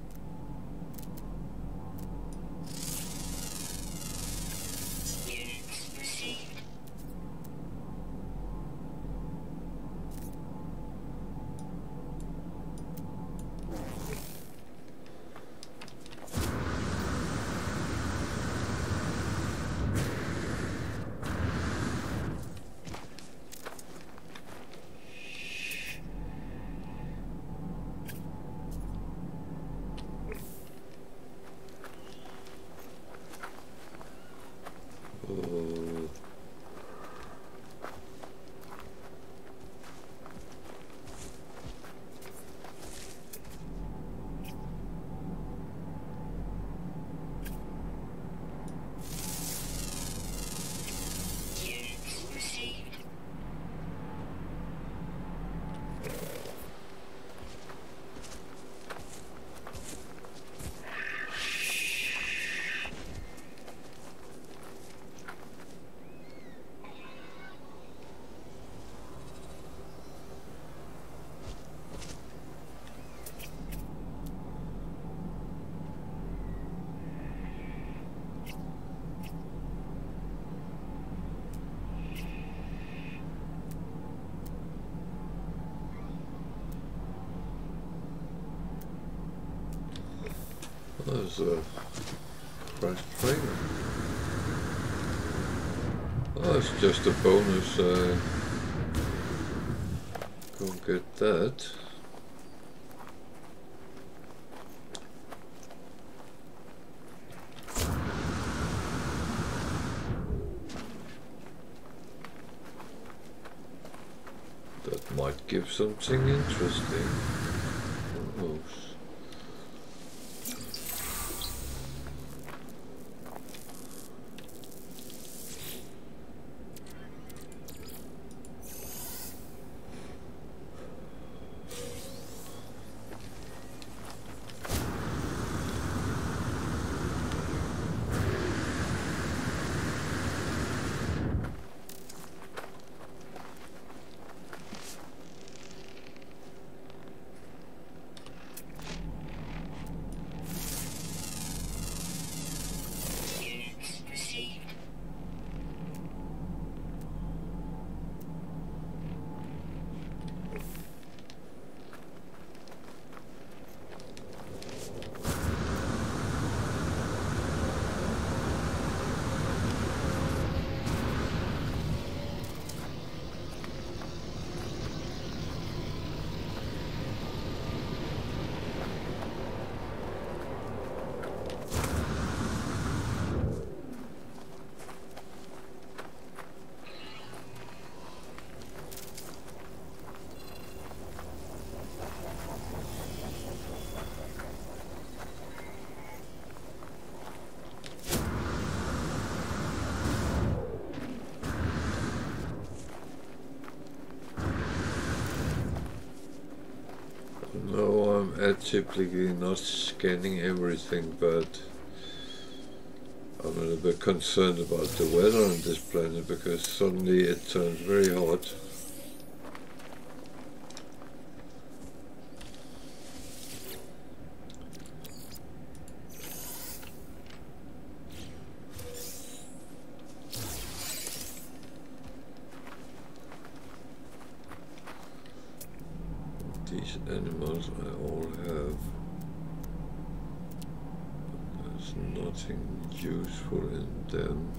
B: Units received.
A: Oh.
B: Units received.
A: There's a crash train. Oh, it's just a bonus. Go get that. That might give something interesting. Who knows? typically not scanning everything, but I'm a little bit concerned about the weather on this planet because suddenly it turns very hot. These animals I all have. There's nothing useful in them.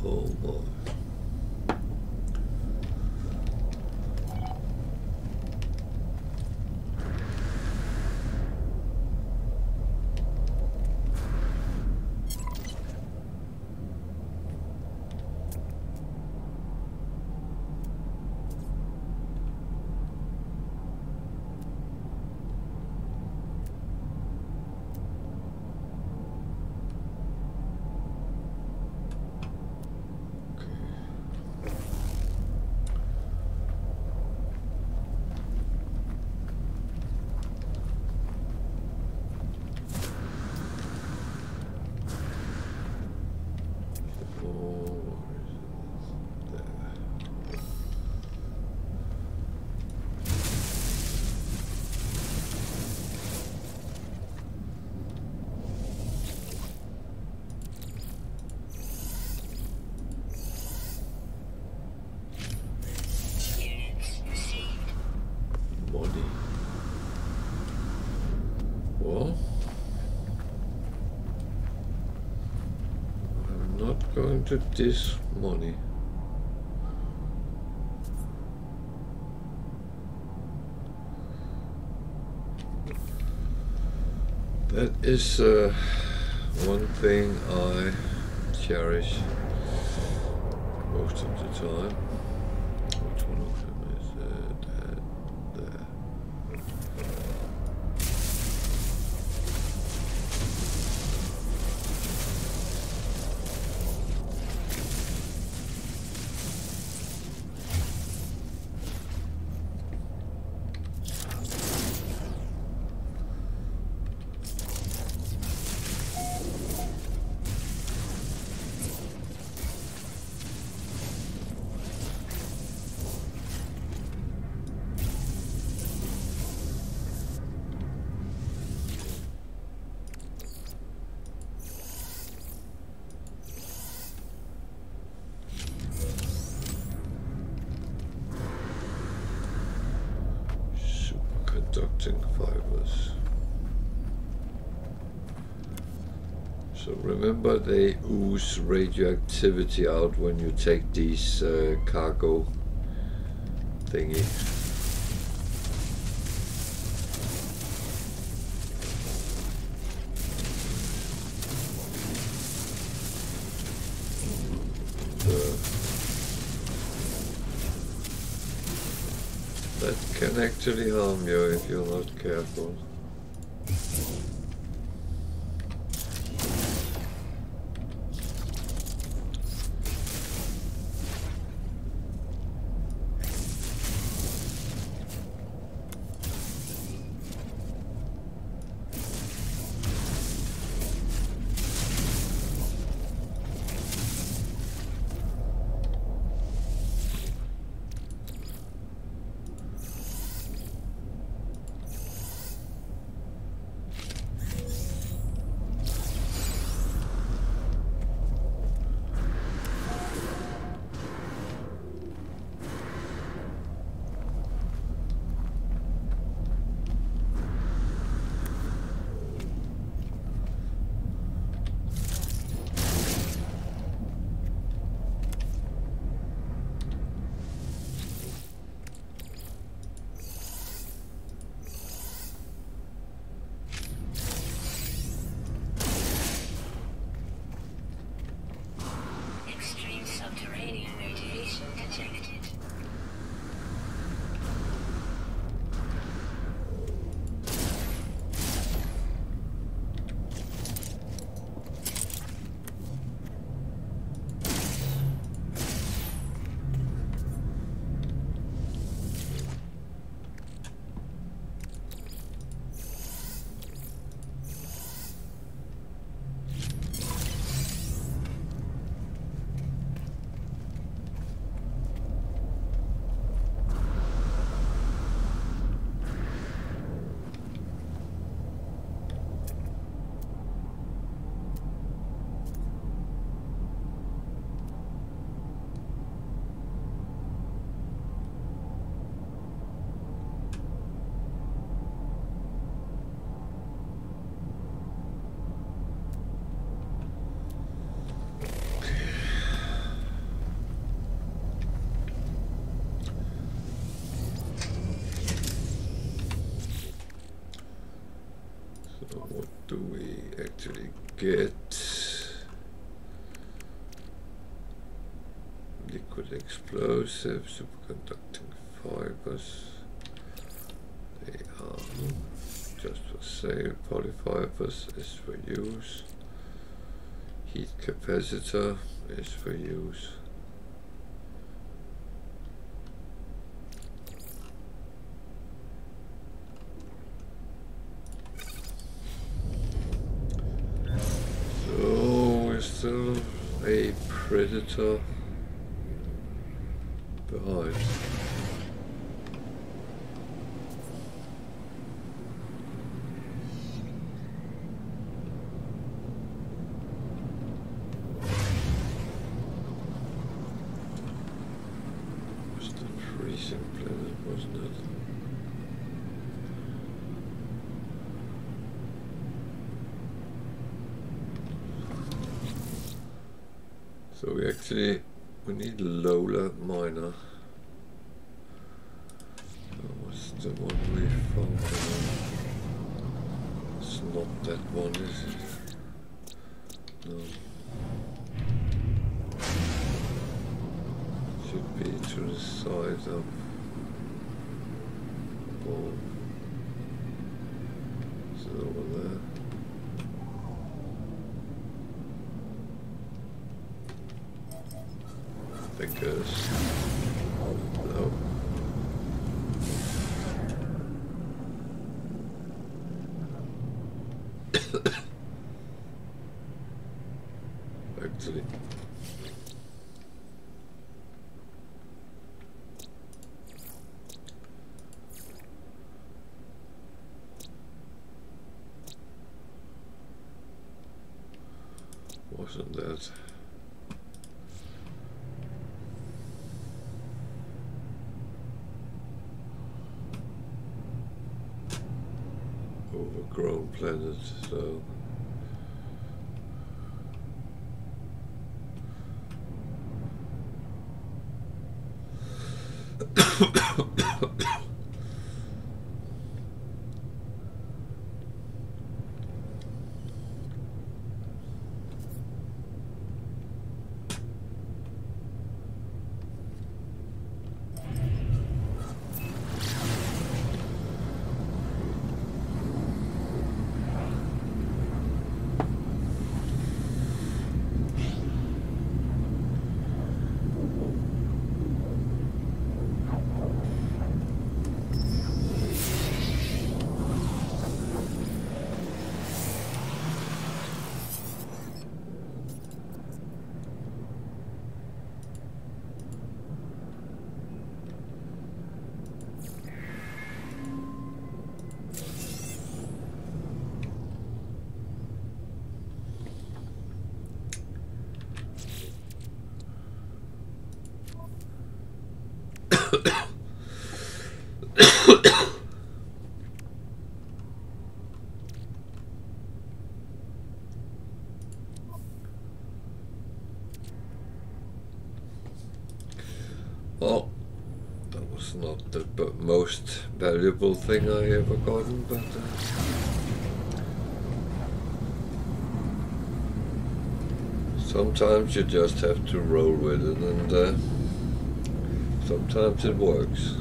A: Oh boy. Well, I'm not going to this money. That is one thing I cherish most of the time. Which one of them is that there? conducting fibers. So remember, they ooze radioactivity out when you take these cargo thingy. That can actually harm you if you're not careful.
B: Extreme subterranean radiation detected.
A: So what do we actually get? Liquid explosive, superconducting fibers. They are just for sale. Polyfibers is for use. Heat capacitor is for use. So we're still a predator behind. Was the freezing planet, wasn't it? So we need Lola miner. What's the one we found? It's not that one, is it? No. Should be to the side of. Oh. Is it over there? I guess. No. Actually. Wasn't that? grown planet, so well, that was not the most valuable thing I ever gotten, but sometimes you just have to roll with it, and sometimes it works.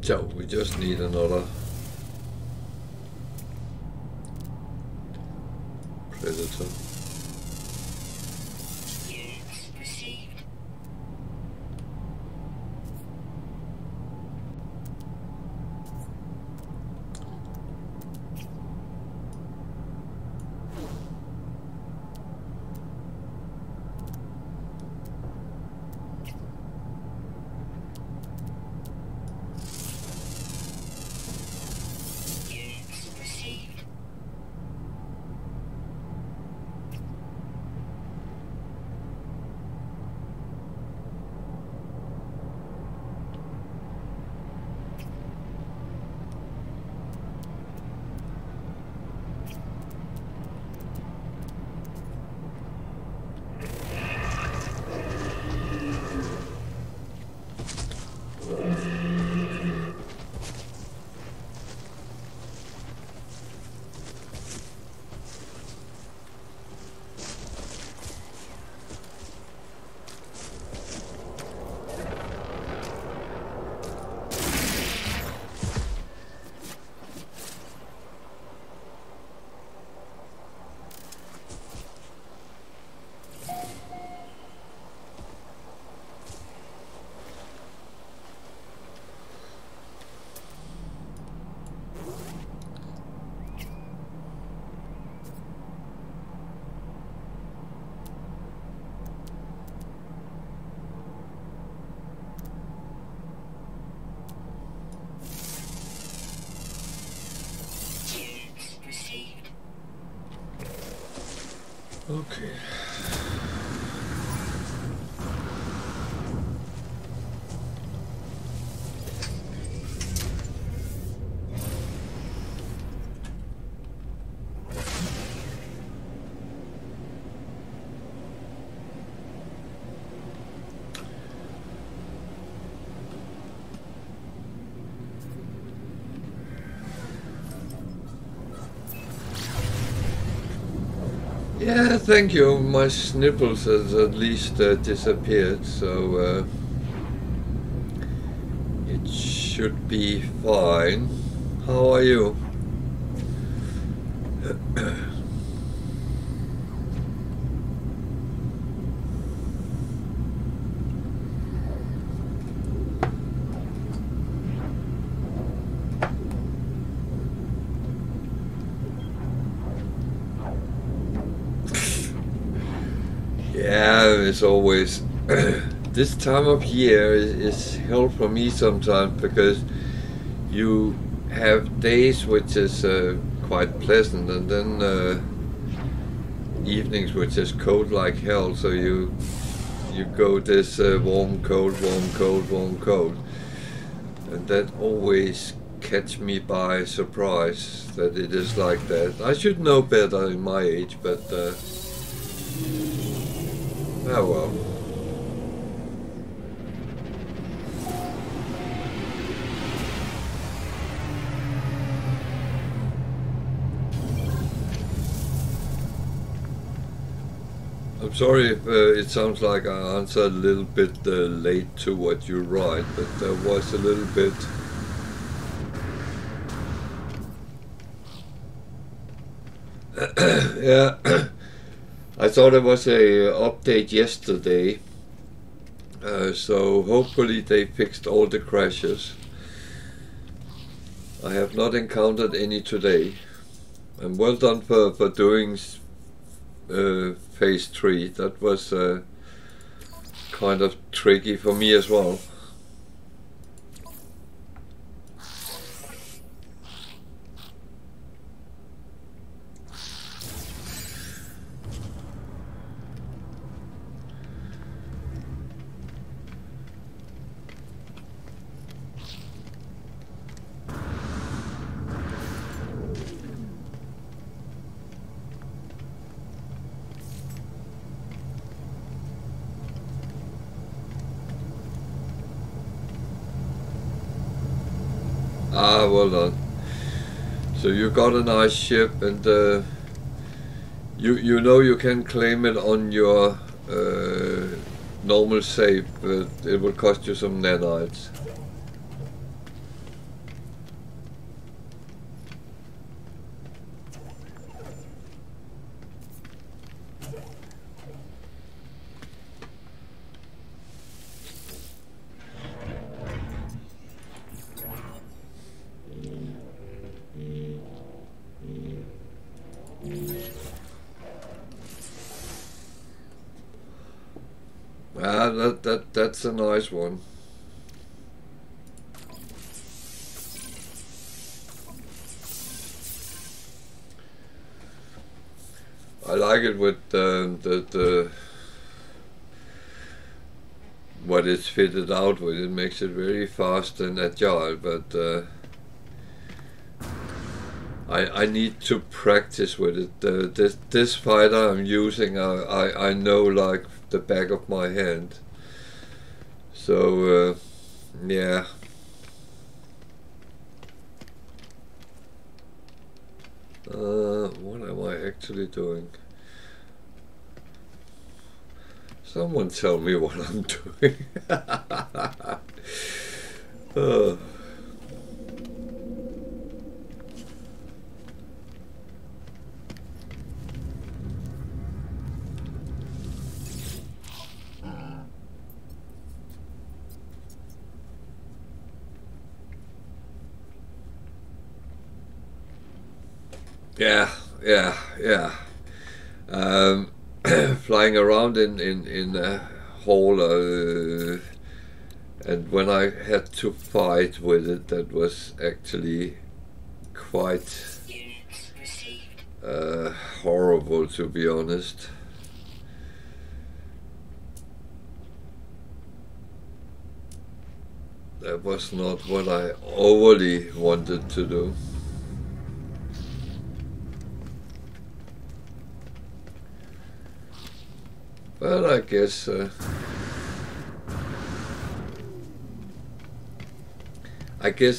A: So we just need another predator.
B: Units received. Units received. Units received.
A: Okay. Yeah, thank you. My snipples has at least disappeared, so should be fine. How are you? Yeah, it's always this time of year is hell for me sometimes, because you have days which is quite pleasant, and then evenings which is cold like hell. So you go this warm, cold, warm, cold, warm, cold, and that always catch me by surprise that it is like that. I should know better in my age, but oh well. I'm sorry if it sounds like I answered a little bit late to what you write, but there was a little bit. Yeah, I thought there was a update yesterday, so hopefully they fixed all the crashes. I have not encountered any today, and well done for doing phase 3. That was kind of tricky for me as well. Ah, well done. So you got a nice ship, and you know you can claim it on your normal save, but it will cost you some nanites. Ah, that's a nice one. I like it with the what it's fitted out with. It makes it very fast and agile, but I need to practice with it. This fighter I'm using, I know like the back of my hand. So yeah. What am I actually doing? Someone tell me what I'm doing. Yeah. Flying around in a hall, and when I had to fight with it, that was actually quite horrible, to be honest. That was not what I overly wanted to do. But I guess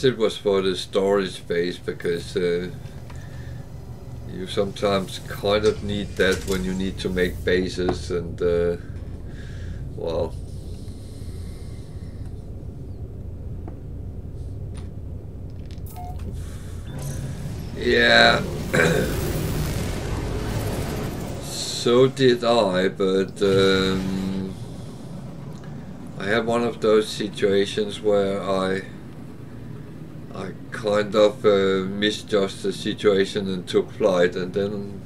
A: it was for the storage space, because you sometimes kind of need that when you need to make bases, and well, Yeah. So did I, but I had one of those situations where I kind of misjudged the situation and took flight, and then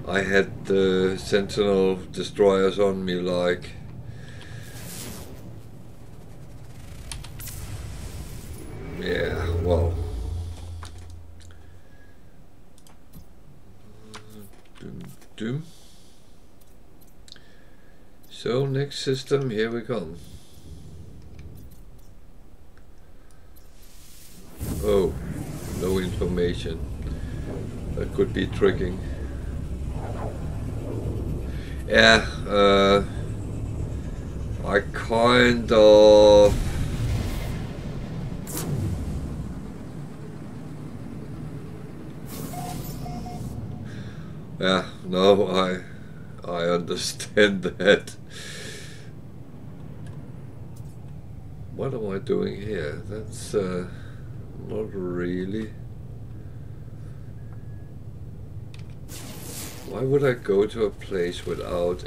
A: I had the Sentinel destroyers on me like... Yeah, well... Doom. So, next system, here we come. Oh, no information. That could be tricking. Yeah, I kind of... Yeah, no, I understand that. What am I doing here? That's not really. Why would I go to a place without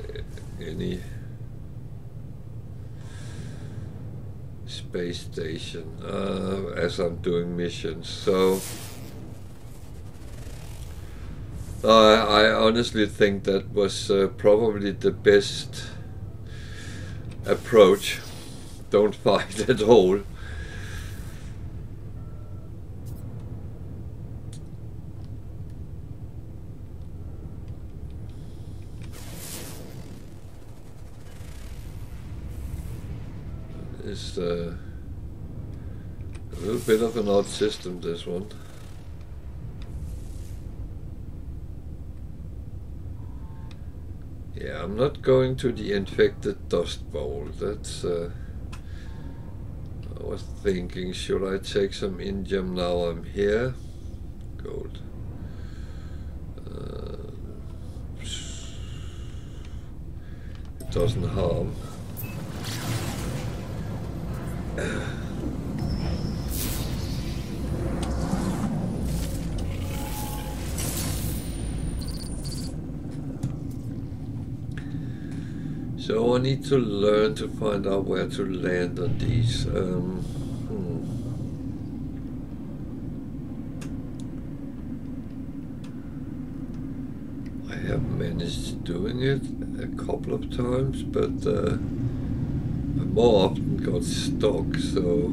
A: any space station as I'm doing missions? So I honestly think that was probably the best approach. Don't fight at all. It's a little bit of an odd system, this one. Yeah, I'm not going to the infected dust bowl. That's I was thinking, should I take some ingem now I'm here? Gold. It doesn't harm. So I need to learn to find out where to land on these. I have managed doing it a couple of times, but I more often got stuck, so...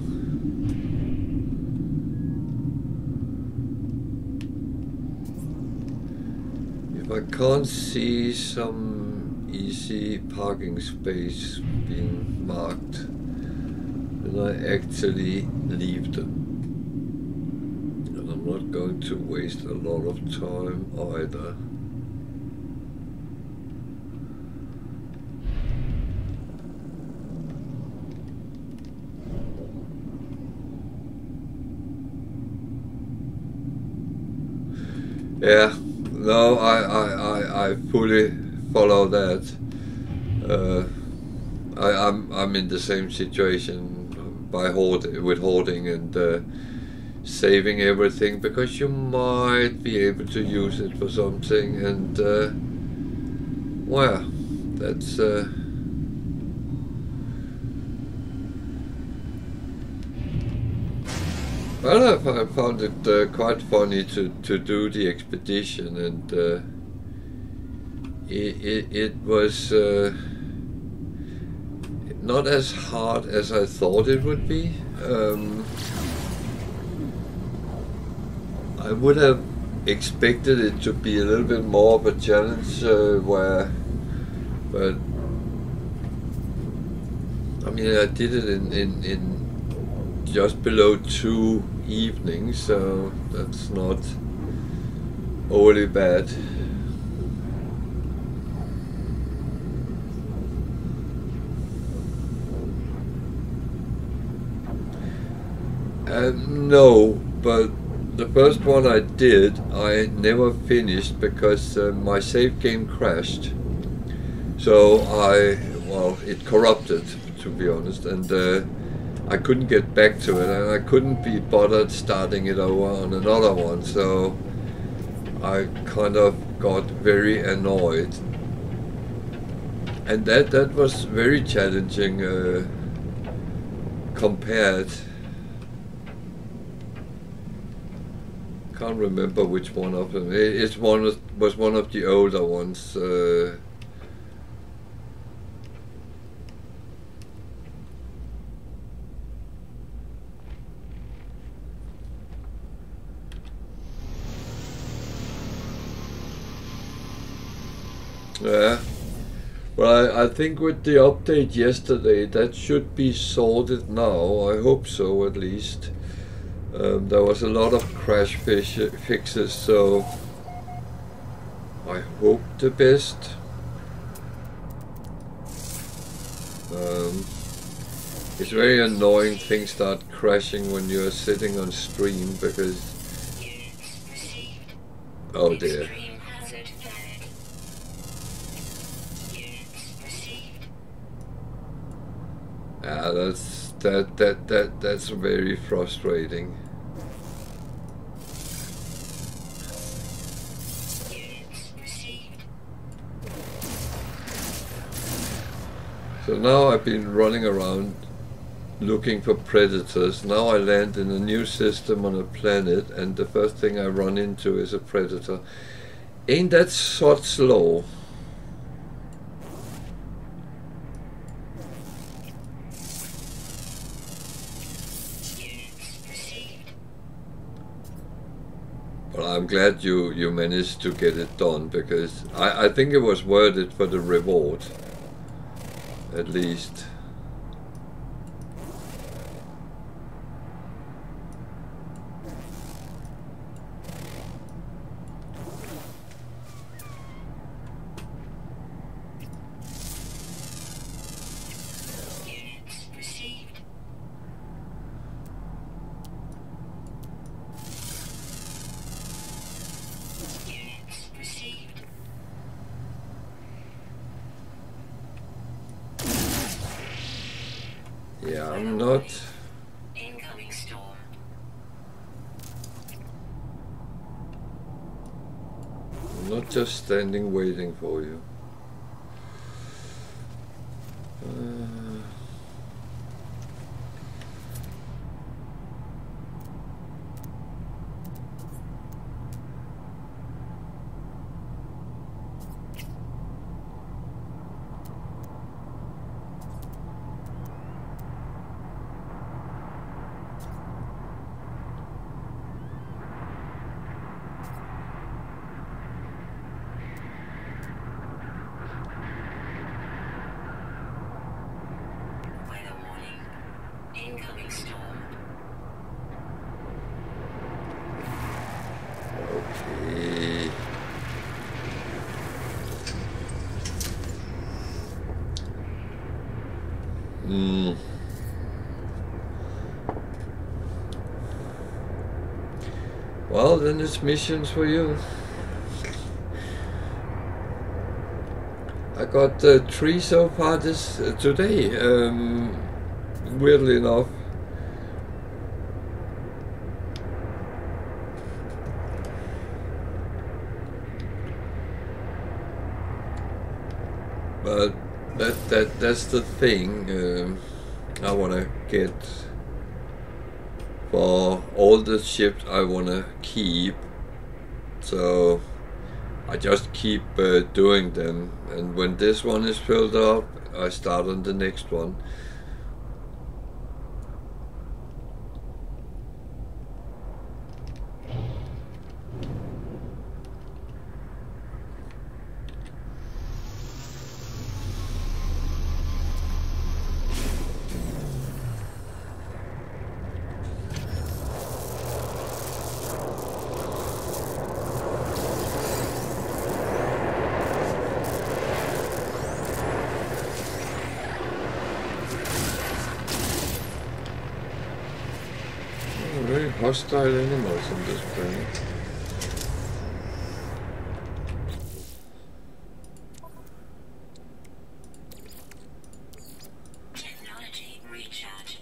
A: If I can't see some easy parking space being marked, then I actually leave them. And I'm not going to waste a lot of time either. Yeah, no, I fully follow that. I'm in the same situation with hoarding and saving everything, because you might be able to use it for something, and well, that's well, I found it quite funny to do the expedition, and it was not as hard as I thought it would be. I would have expected it to be a little bit more of a challenge, but I mean, I did it in just below 2 evenings, so that's not overly bad. No, but the first one I did, I never finished because my save game crashed. So well, it corrupted, to be honest, and I couldn't get back to it, and I couldn't be bothered starting it over on another one. So I kind of got very annoyed, and that was very challenging compared. Can't remember which one of them. It's was one of the older ones. Yeah. Well, I think with the update yesterday, that should be sorted now. I hope so, at least. There was a lot of crash fixes, so I hope the best. It's very annoying things start crashing when you're sitting on stream because... Oh dear. Yeah, that's very frustrating. So now I've been running around looking for predators. Now I land in a new system on a planet, and the first thing I run into is a predator. Ain't that sort slow? Well, I'm glad you managed to get it done, because I think it was worth it for the reward, at least. Yeah, I'm not...
B: Incoming storm.
A: I'm not just standing waiting for you.
B: Weather warning. Incoming storm.
A: Okay. Well, then it's missions for you. I got 3 so far today. Weirdly enough. But that's the thing I wanna get for all the ships I wanna keep. So I just keep doing them, and when this one is filled up, I start on the next one. Very hostile animals on this planet.
B: Technology recharge.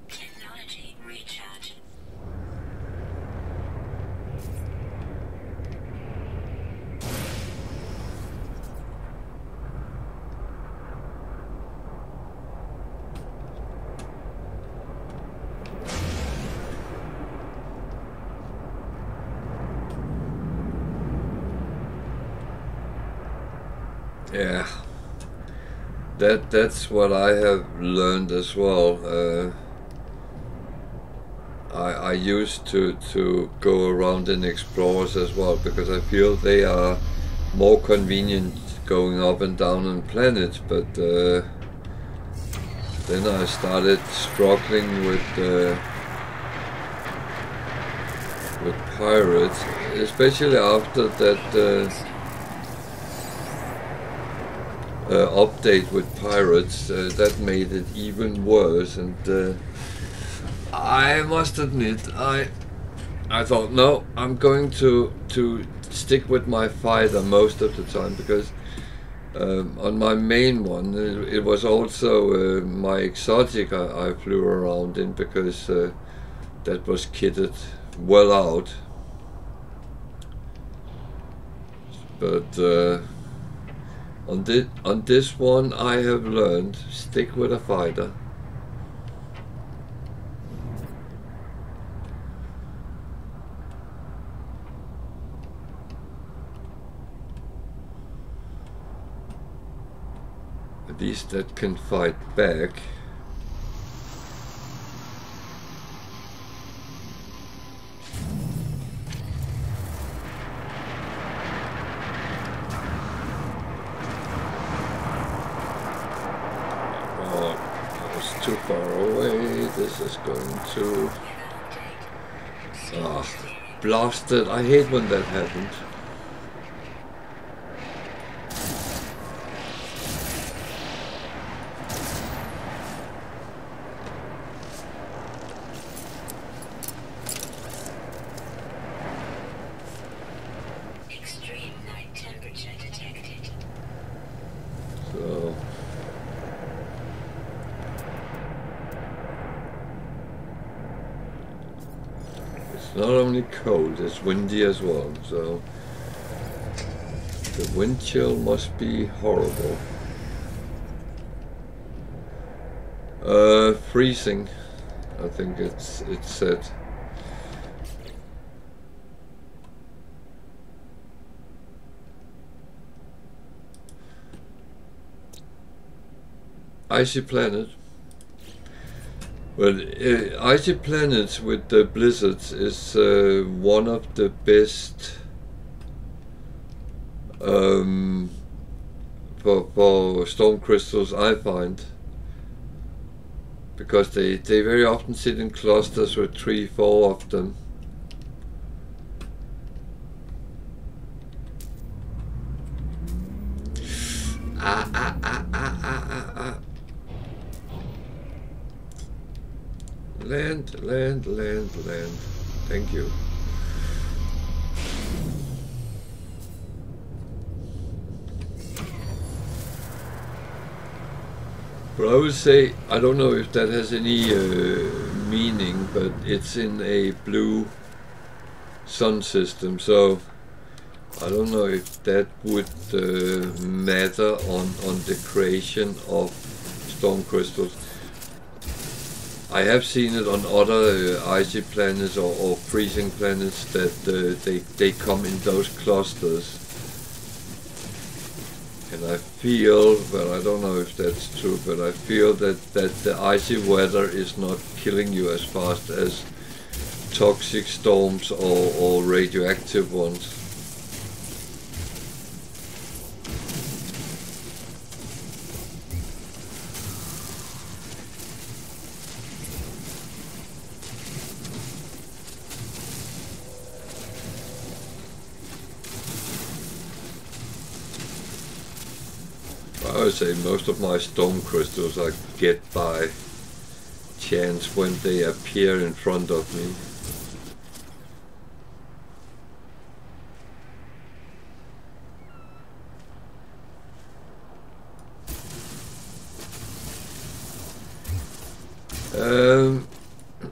B: Technology recharge.
A: Yeah, that's what I have learned as well. I used to go around in explorers as well because I feel they are more convenient going up and down on planets, but then I started struggling with pirates, especially after that update with pirates. That made it even worse, and I must admit, I thought, no, I'm going to stick with my fighter most of the time, because on my main one, it was also my exotic I flew around in, because that was kitted well out. But on this one, I have learned, stick with a fighter. At least that can fight back. Oh, that was too far away. This is going to... Ah, blasted. I hate when that happens. Not only cold, it's windy as well, so the wind chill must be horrible. Freezing, I think it's said. Icy planet. Well, icy planets with the blizzards is one of the best for storm crystals, I find, because they very often sit in clusters with 3-4 of them. Land. Thank you. But I would say, I don't know if that has any meaning, but it's in a blue sun system, so I don't know if that would matter on the creation of storm crystals. I have seen it on other icy planets or freezing planets that they come in those clusters, and I feel, well, I don't know if that's true, but I feel that the icy weather is not killing you as fast as toxic storms or radioactive ones. I would say most of my storm crystals I get by chance when they appear in front of me.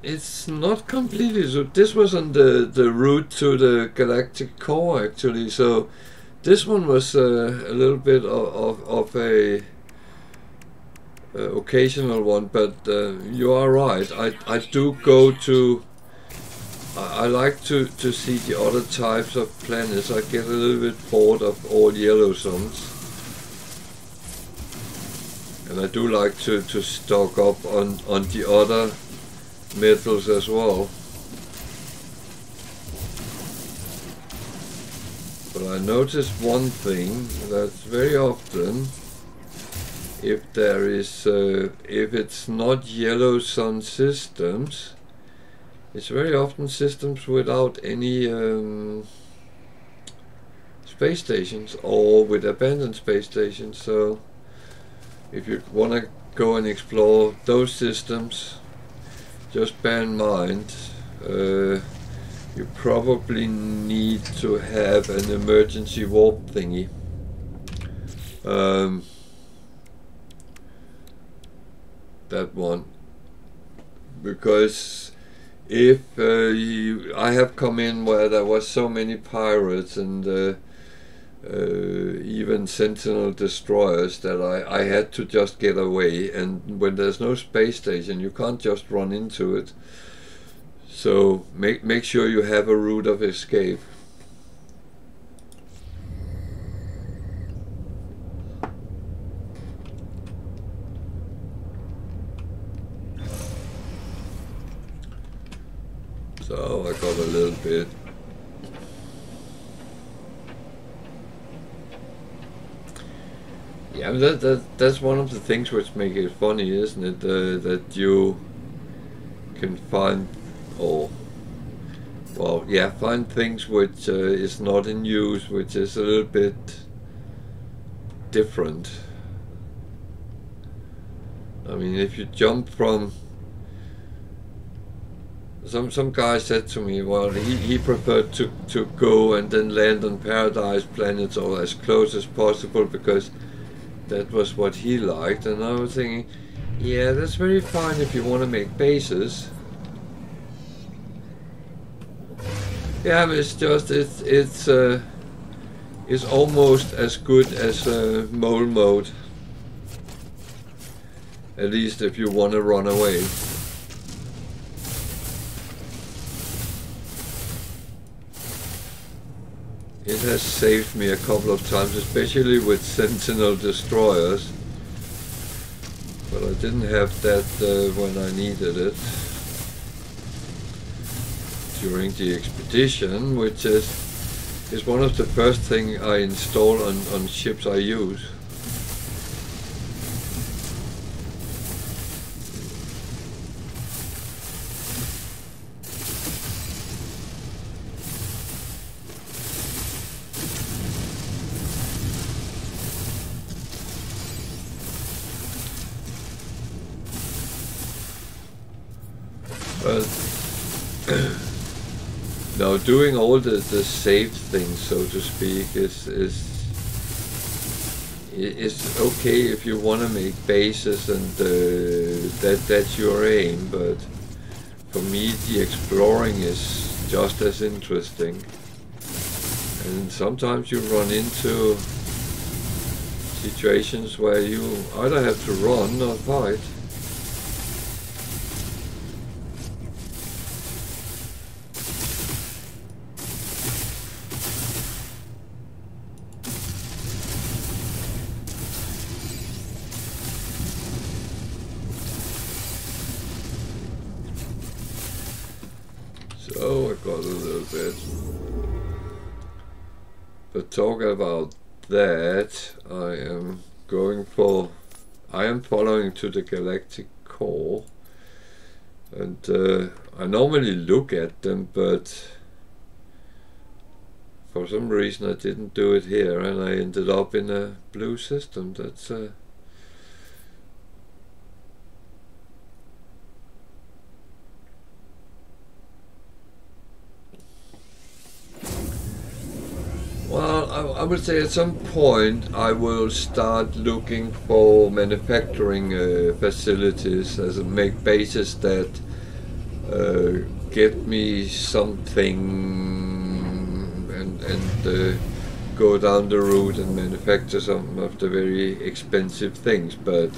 A: It's not completely, so this was on the route to the galactic core actually, so this one was a little bit of a occasional one, but you are right. I do go to. I like to see the other types of planets. I get a little bit bored of all yellow zones. And I do like to stock up on the other metals as well. But I noticed one thing, that's very often, if there is, if it's not yellow sun systems, it's very often systems without any space stations, or with abandoned space stations. So if you want to go and explore those systems, just bear in mind you probably need to have an emergency warp thingy. That one, because if I have come in where there was so many pirates and even sentinel destroyers that I had to just get away, and when there's no space station you can't just run into it. So make sure you have a route of escape. So I got a little bit. Yeah, that's one of the things which make it funny, isn't it? That you can find, or well, yeah, find things which is not in use, which is a little bit different. I mean, if you jump from, some guy said to me, well, he preferred to go and then land on paradise planets or as close as possible because that was what he liked. And I was thinking, yeah, that's very fine if you want to make bases. Yeah, but it's just it's almost as good as mole mode. At least if you want to run away. It has saved me a couple of times, especially with sentinel destroyers. But I didn't have that when I needed it. During the expedition, which is one of the first things I install on ships I use. But now doing all the saved things, so to speak, is okay if you want to make bases and that's your aim. But for me, the exploring is just as interesting. And sometimes you run into situations where you either have to run or fight. So I got a little bit. But talking about that, I am following to the galactic core, and I normally look at them, but for some reason I didn't do it here, and I ended up in a blue system. That's well, I would say at some point I will start looking for manufacturing facilities, as in make bases that get me something and go down the route and manufacture some of the very expensive things. But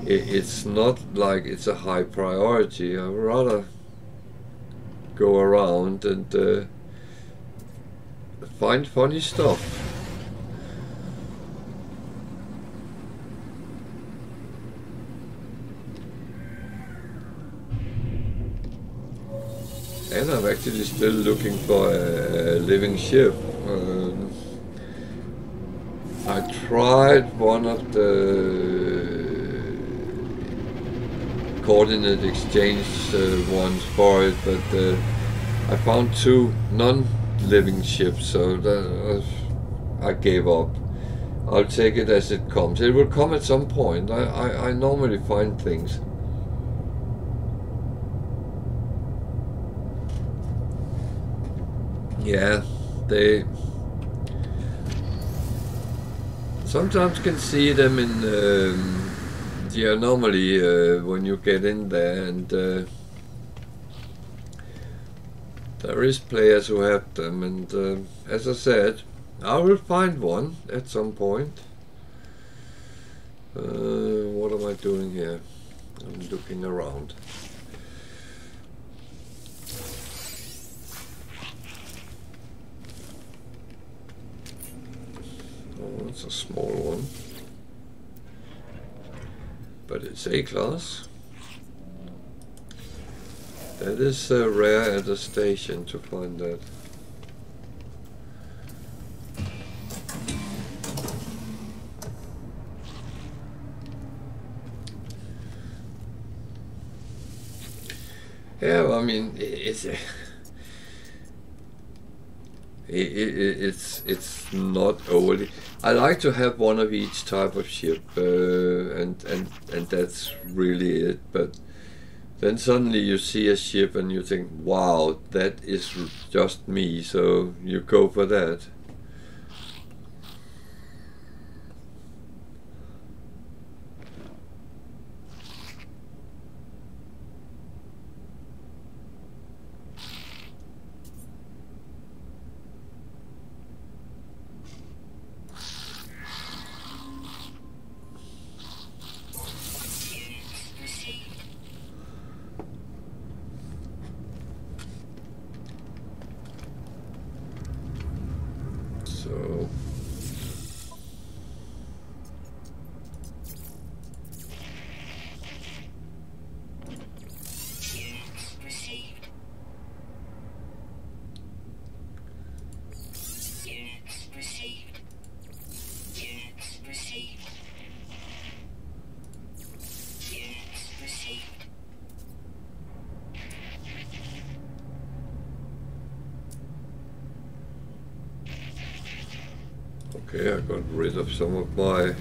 A: it's not like it's a high priority. I would rather go around and find funny stuff. and I'm actually still looking for a living ship. I tried one of the coordinate exchange ones for it, but I found 2 non-living ships, so I gave up. I'll take it as it comes. It will come at some point. I normally find things. Yeah, they sometimes can see them in yeah, normally when you get in there, and there is players who have them, and as I said, I will find one at some point. What am I doing here? I'm looking around. Oh, it's a small one, but it's A-class. That is rare at a station to find that. Yeah, I mean, it's not overly. I like to have one of each type of ship, and that's really it. But then suddenly you see a ship and you think, wow, that is just me. So you go for that. So okay, I got rid of some of my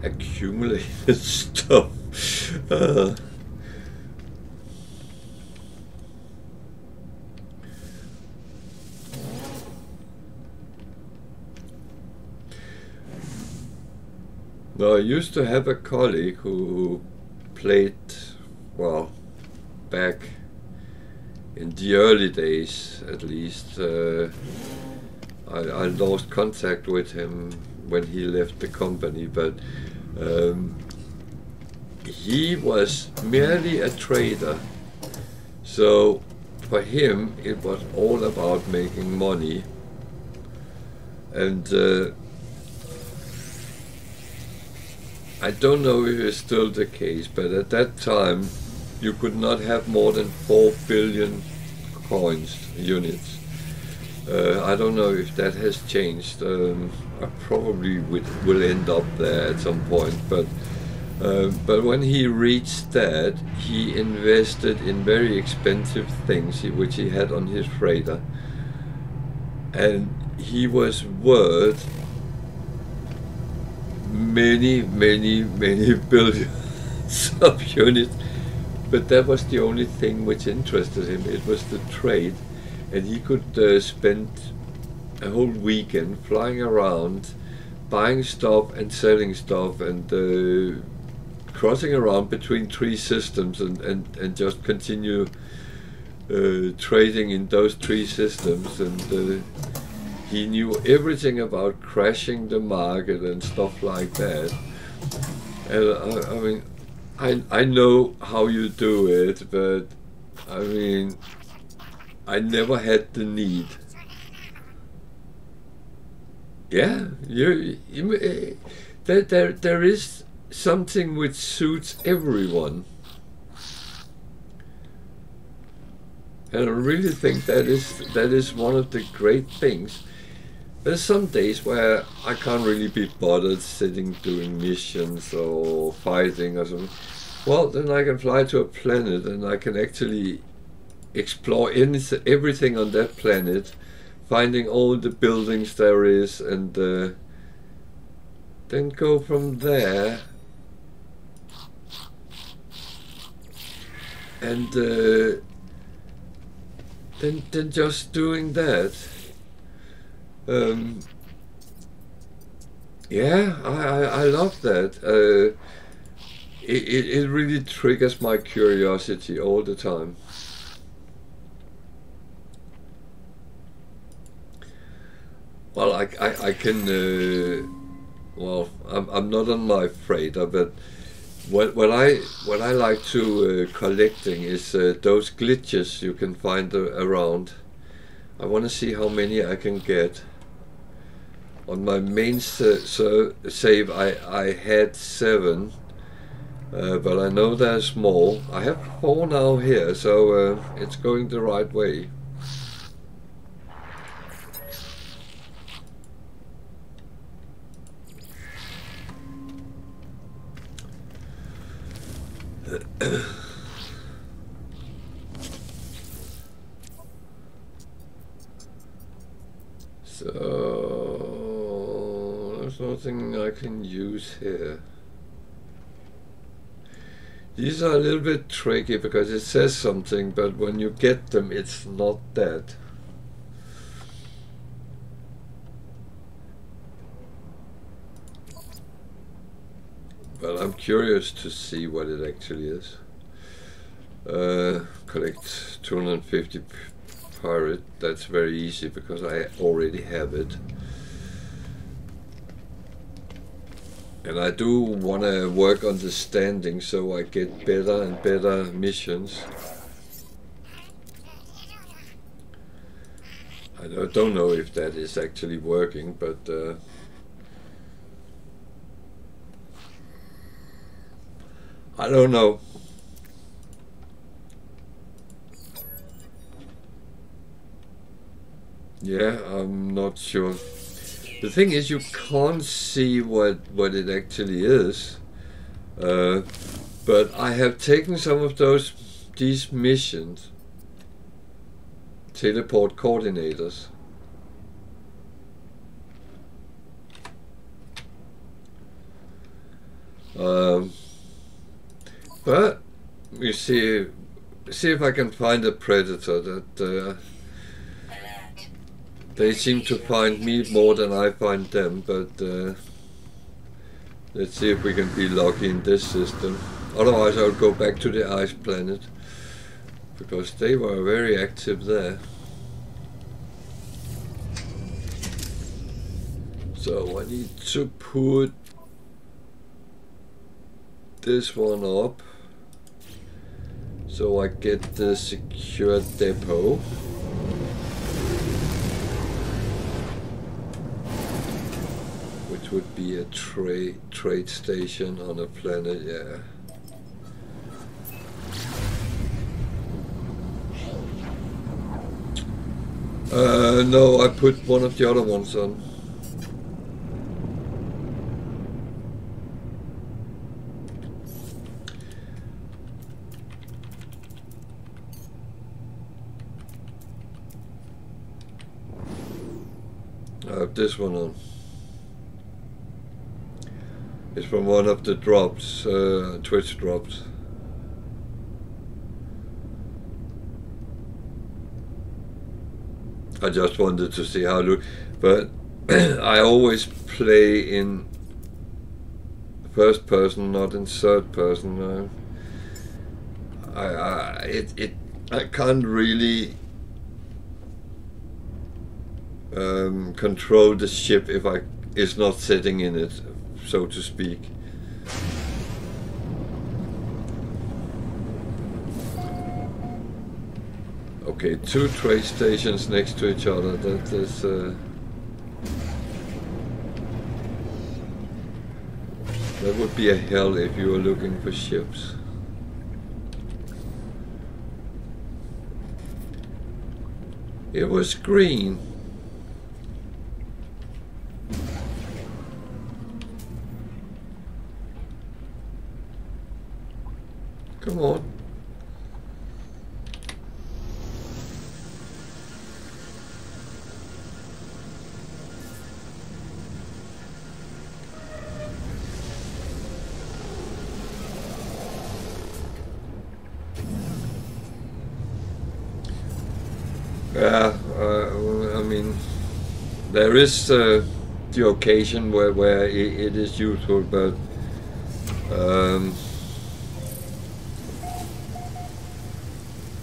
A: accumulated stuff. Now, I used to have a colleague who played, well, back in the early days at least. I lost contact with him when he left the company, but he was merely a trader. So for him it was all about making money, and I don't know if it's still the case, but at that time you could not have more than 4 billion coins, units. I don't know if that has changed. I probably will end up there at some point, but when he reached that, he invested in very expensive things which he had on his freighter, and he was worth many billions of units. But that was the only thing which interested him. It was the trade. And he could spend a whole weekend flying around, buying stuff and selling stuff, and crossing around between 3 systems, and just continue trading in those 3 systems. And he knew everything about crashing the market and stuff like that. And I mean, I know how you do it, but I mean, I never had the need. Yeah, there is something which suits everyone. And I really think that is one of the great things. There's some days where I can't really be bothered sitting doing missions or fighting or something. Well, then I can fly to a planet and I can actually explore everything on that planet, finding all the buildings there is, and then go from there. And then just doing that. Yeah, I love that. It really triggers my curiosity all the time. Well, I can. Well, I'm not on my freighter, but what I like to collecting is those glitches you can find around. I want to see how many I can get. On my main save, I had 7, but I know there's more. I have 4 now here, so it's going the right way. So there's nothing I can use here. These are a little bit tricky because it says something, but when you get them, it's not that. But I'm curious to see what it actually is. Collect 250 pirate. That's very easy because I already have it. And I do want to work on the standing so I get better and better missions. I don't know if that is actually working, but I don't know. Yeah, I'm not sure. The thing is, you can't see what it actually is. But I have taken some of these missions, teleport coordinators. But you see if I can find a predator that. They seem to find me more than I find them, but let's see if we can be lucky in this system. Otherwise I'll go back to the ice planet, because they were very active there. So I need to put this one up, so I get the secure depot. Would be a trade station on a planet, yeah. No, I put one of the other ones on. I have this one on. It's from one of the drops, Twitch drops. I just wanted to see how it looked, but I always play in first person, not in third person. I can't really control the ship if it's not sitting in it, so to speak. Okay, 2 trade stations next to each other. That is that would be a hell if you were looking for ships. It was green. Come on. Yeah, I mean, there is the occasion where it is useful, but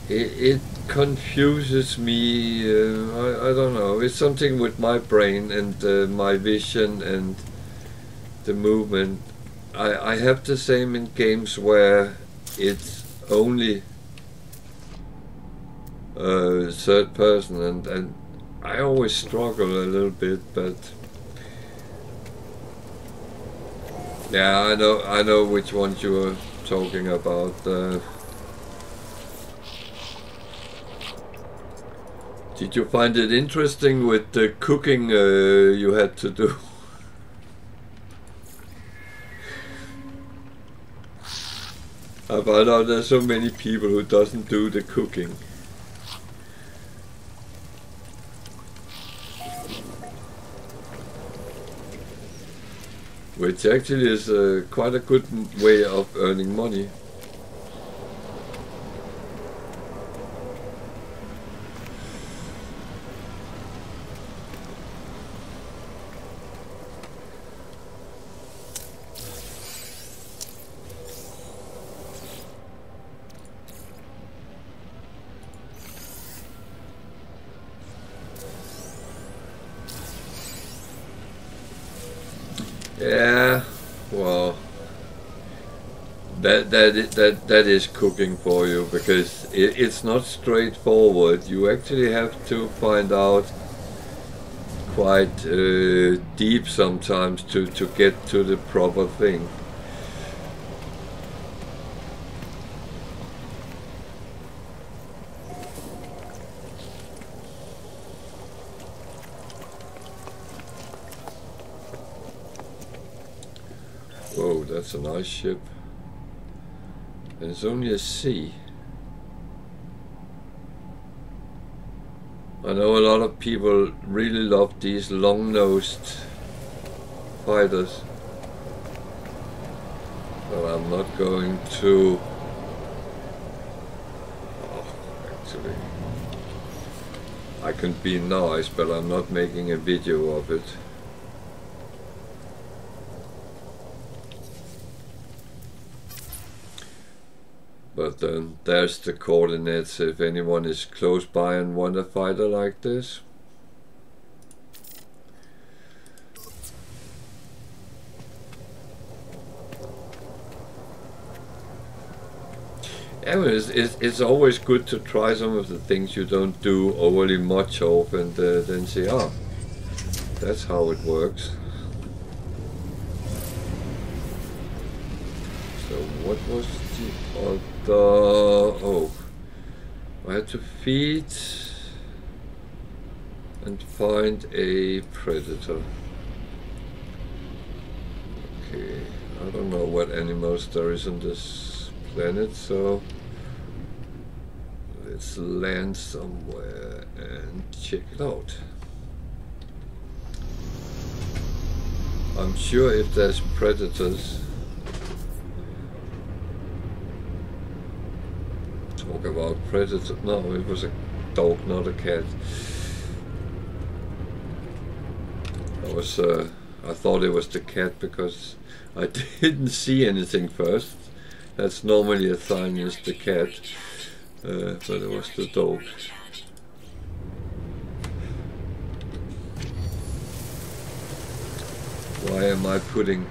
A: it confuses me. I don't know. It's something with my brain and my vision and the movement. I have the same in games where it's only third person, and I always struggle a little bit, but yeah, I know which ones you are talking about. Did you find it interesting with the cooking you had to do? I found out there's so many people who doesn't do the cooking. Which actually is quite a good way of earning money. Yeah, well, that is cooking for you, because it's not straightforward. You actually have to find out quite deep sometimes to get to the proper thing. Whoa, that's a nice ship. And it's only a sea. I know a lot of people really love these long-nosed fighters, but I'm not going to... Oh, actually, I can be nice, but I'm not making a video of it. But then there's the coordinates if anyone is close by and want a fighter like this. Anyways, it's always good to try some of the things you don't do overly much of, and then say, ah, that's how it works. So what was the other... Oh, I had to feed and find a predator. Okay, I don't know what animals there is on this planet, so let's land somewhere and check it out. I'm sure if there's predators... Talk about predator. No, it was a dog, not a cat. I thought it was the cat because I didn't see anything first. That's normally a sign it's the cat, but it was the dog. Why am I putting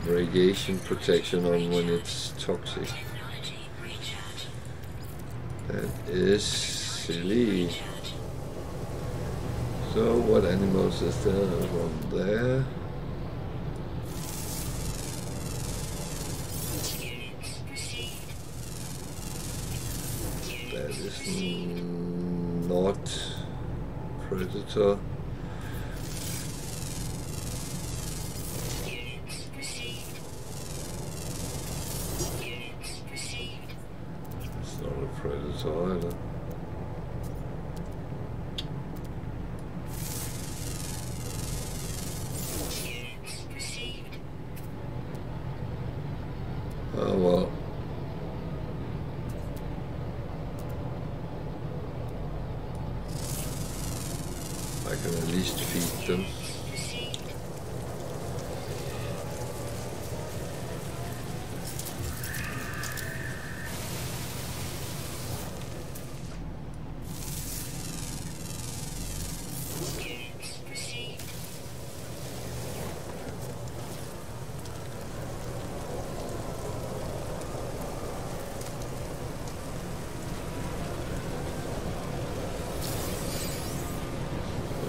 A: radiation protection on when it's toxic? That is silly. So what animals is there around there? That is not predator.
B: Units received. Units received.
A: It's not a predator either.
B: Units received.
A: Oh well. I can at least feed them.
B: Received. Units received.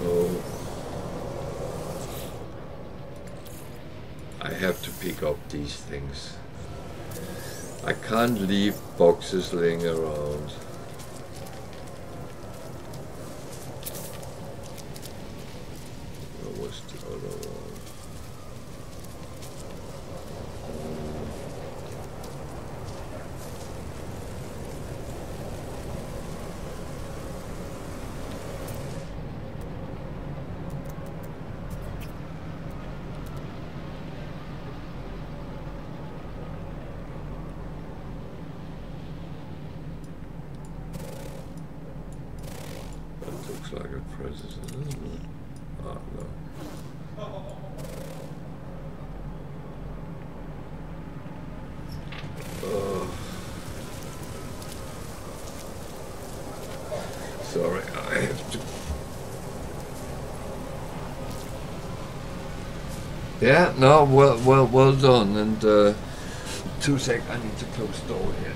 A: Oh. I have to pick up these things. I can't leave boxes laying around. Where was the other one? That looks like a predator, doesn't it? Ah, no. Sorry, I have to. Yeah, no, well done. And 2 sec, I need to close the door here.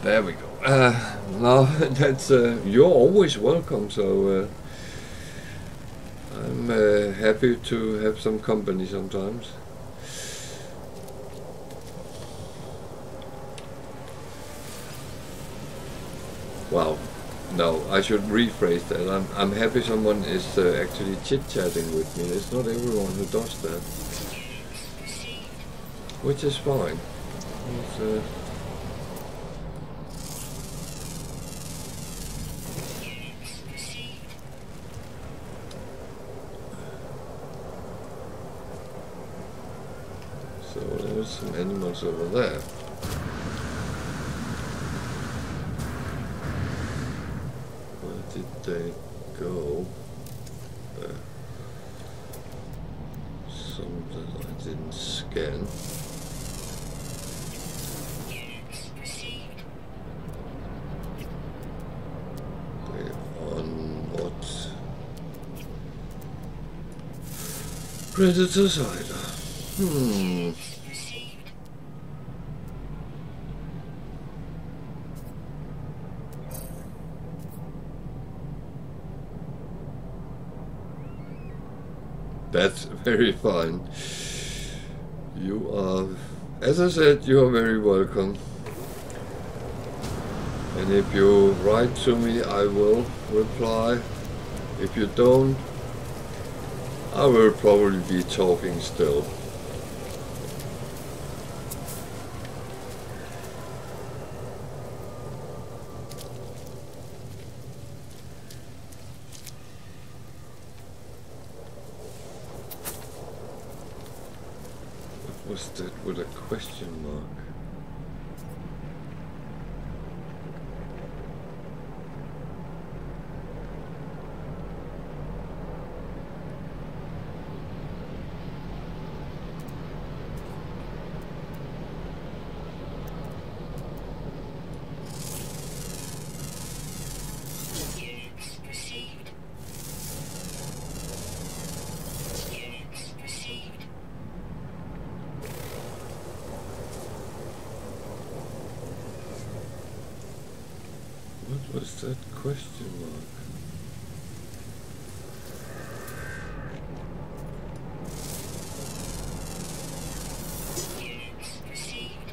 A: There we go. No, that's you're always welcome. So I'm happy to have some company sometimes. Wow. No, I should rephrase that. I'm happy someone is actually chit-chatting with me. It's not everyone who does that, which is fine. It's, so there's some animals over there. Where did they go? Some that I didn't scan.
B: Units received.
A: They're on what? Predators either.
B: Received.
A: That's very fine. You are, as I said, you are very welcome. And if you write to me, I will reply. If you don't, I will probably be talking still. What was that with a question mark?
B: Units received. Units received.
A: What was that question mark?
B: Units received.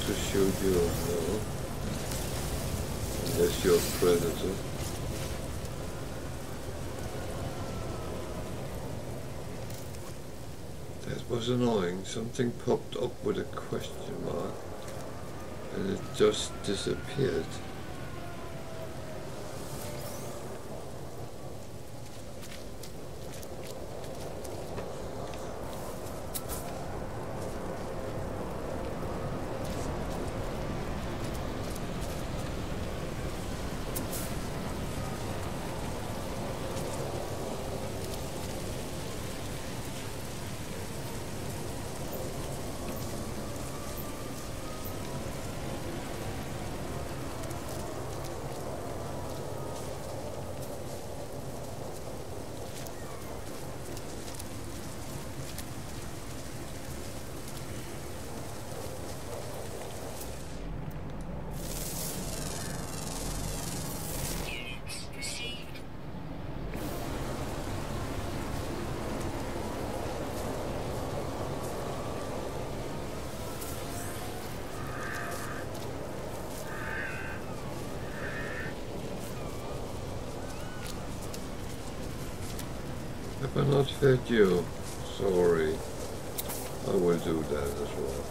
A: to shoot you, no. Unless you're a predator. That was annoying. Something popped up with a question mark and it just disappeared. Have I not fed you? Sorry. I will do that as well.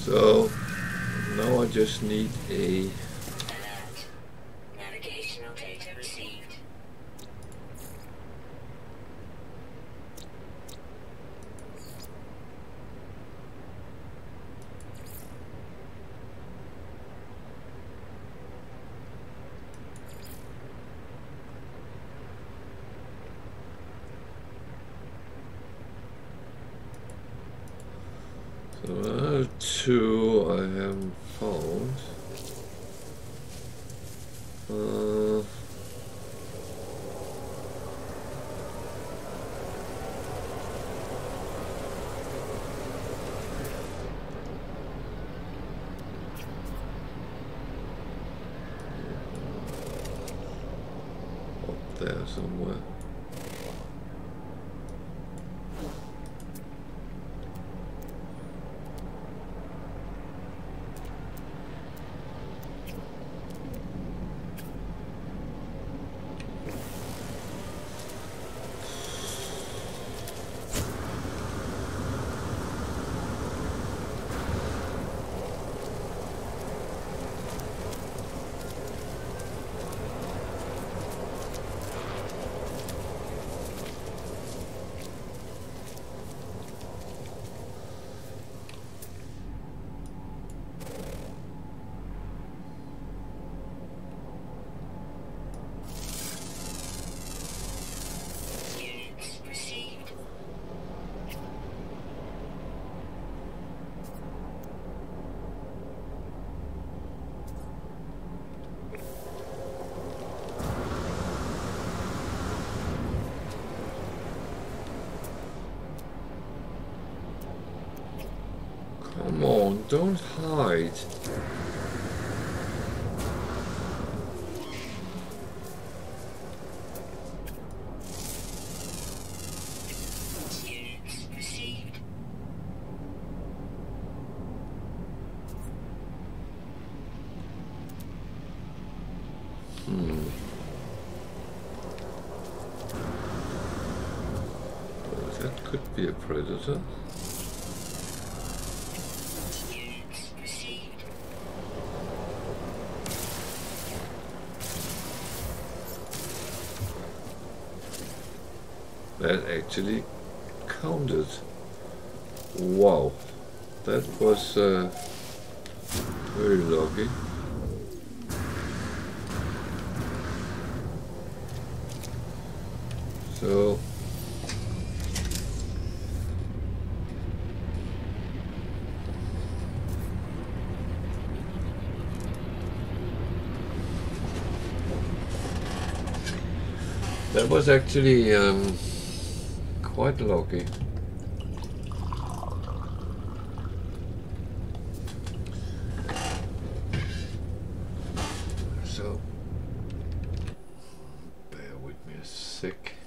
A: So now I just need a
B: Alert. Navigational data received.
A: so two I haven't found. Up there somewhere.
B: Units received.
A: Come on, don't hide.
B: Units received.
A: Well, that could be a predator.
B: Units received.
A: That actually counted. Wow, that was very lucky. So That was actually quite lucky. So, bear with me a sec.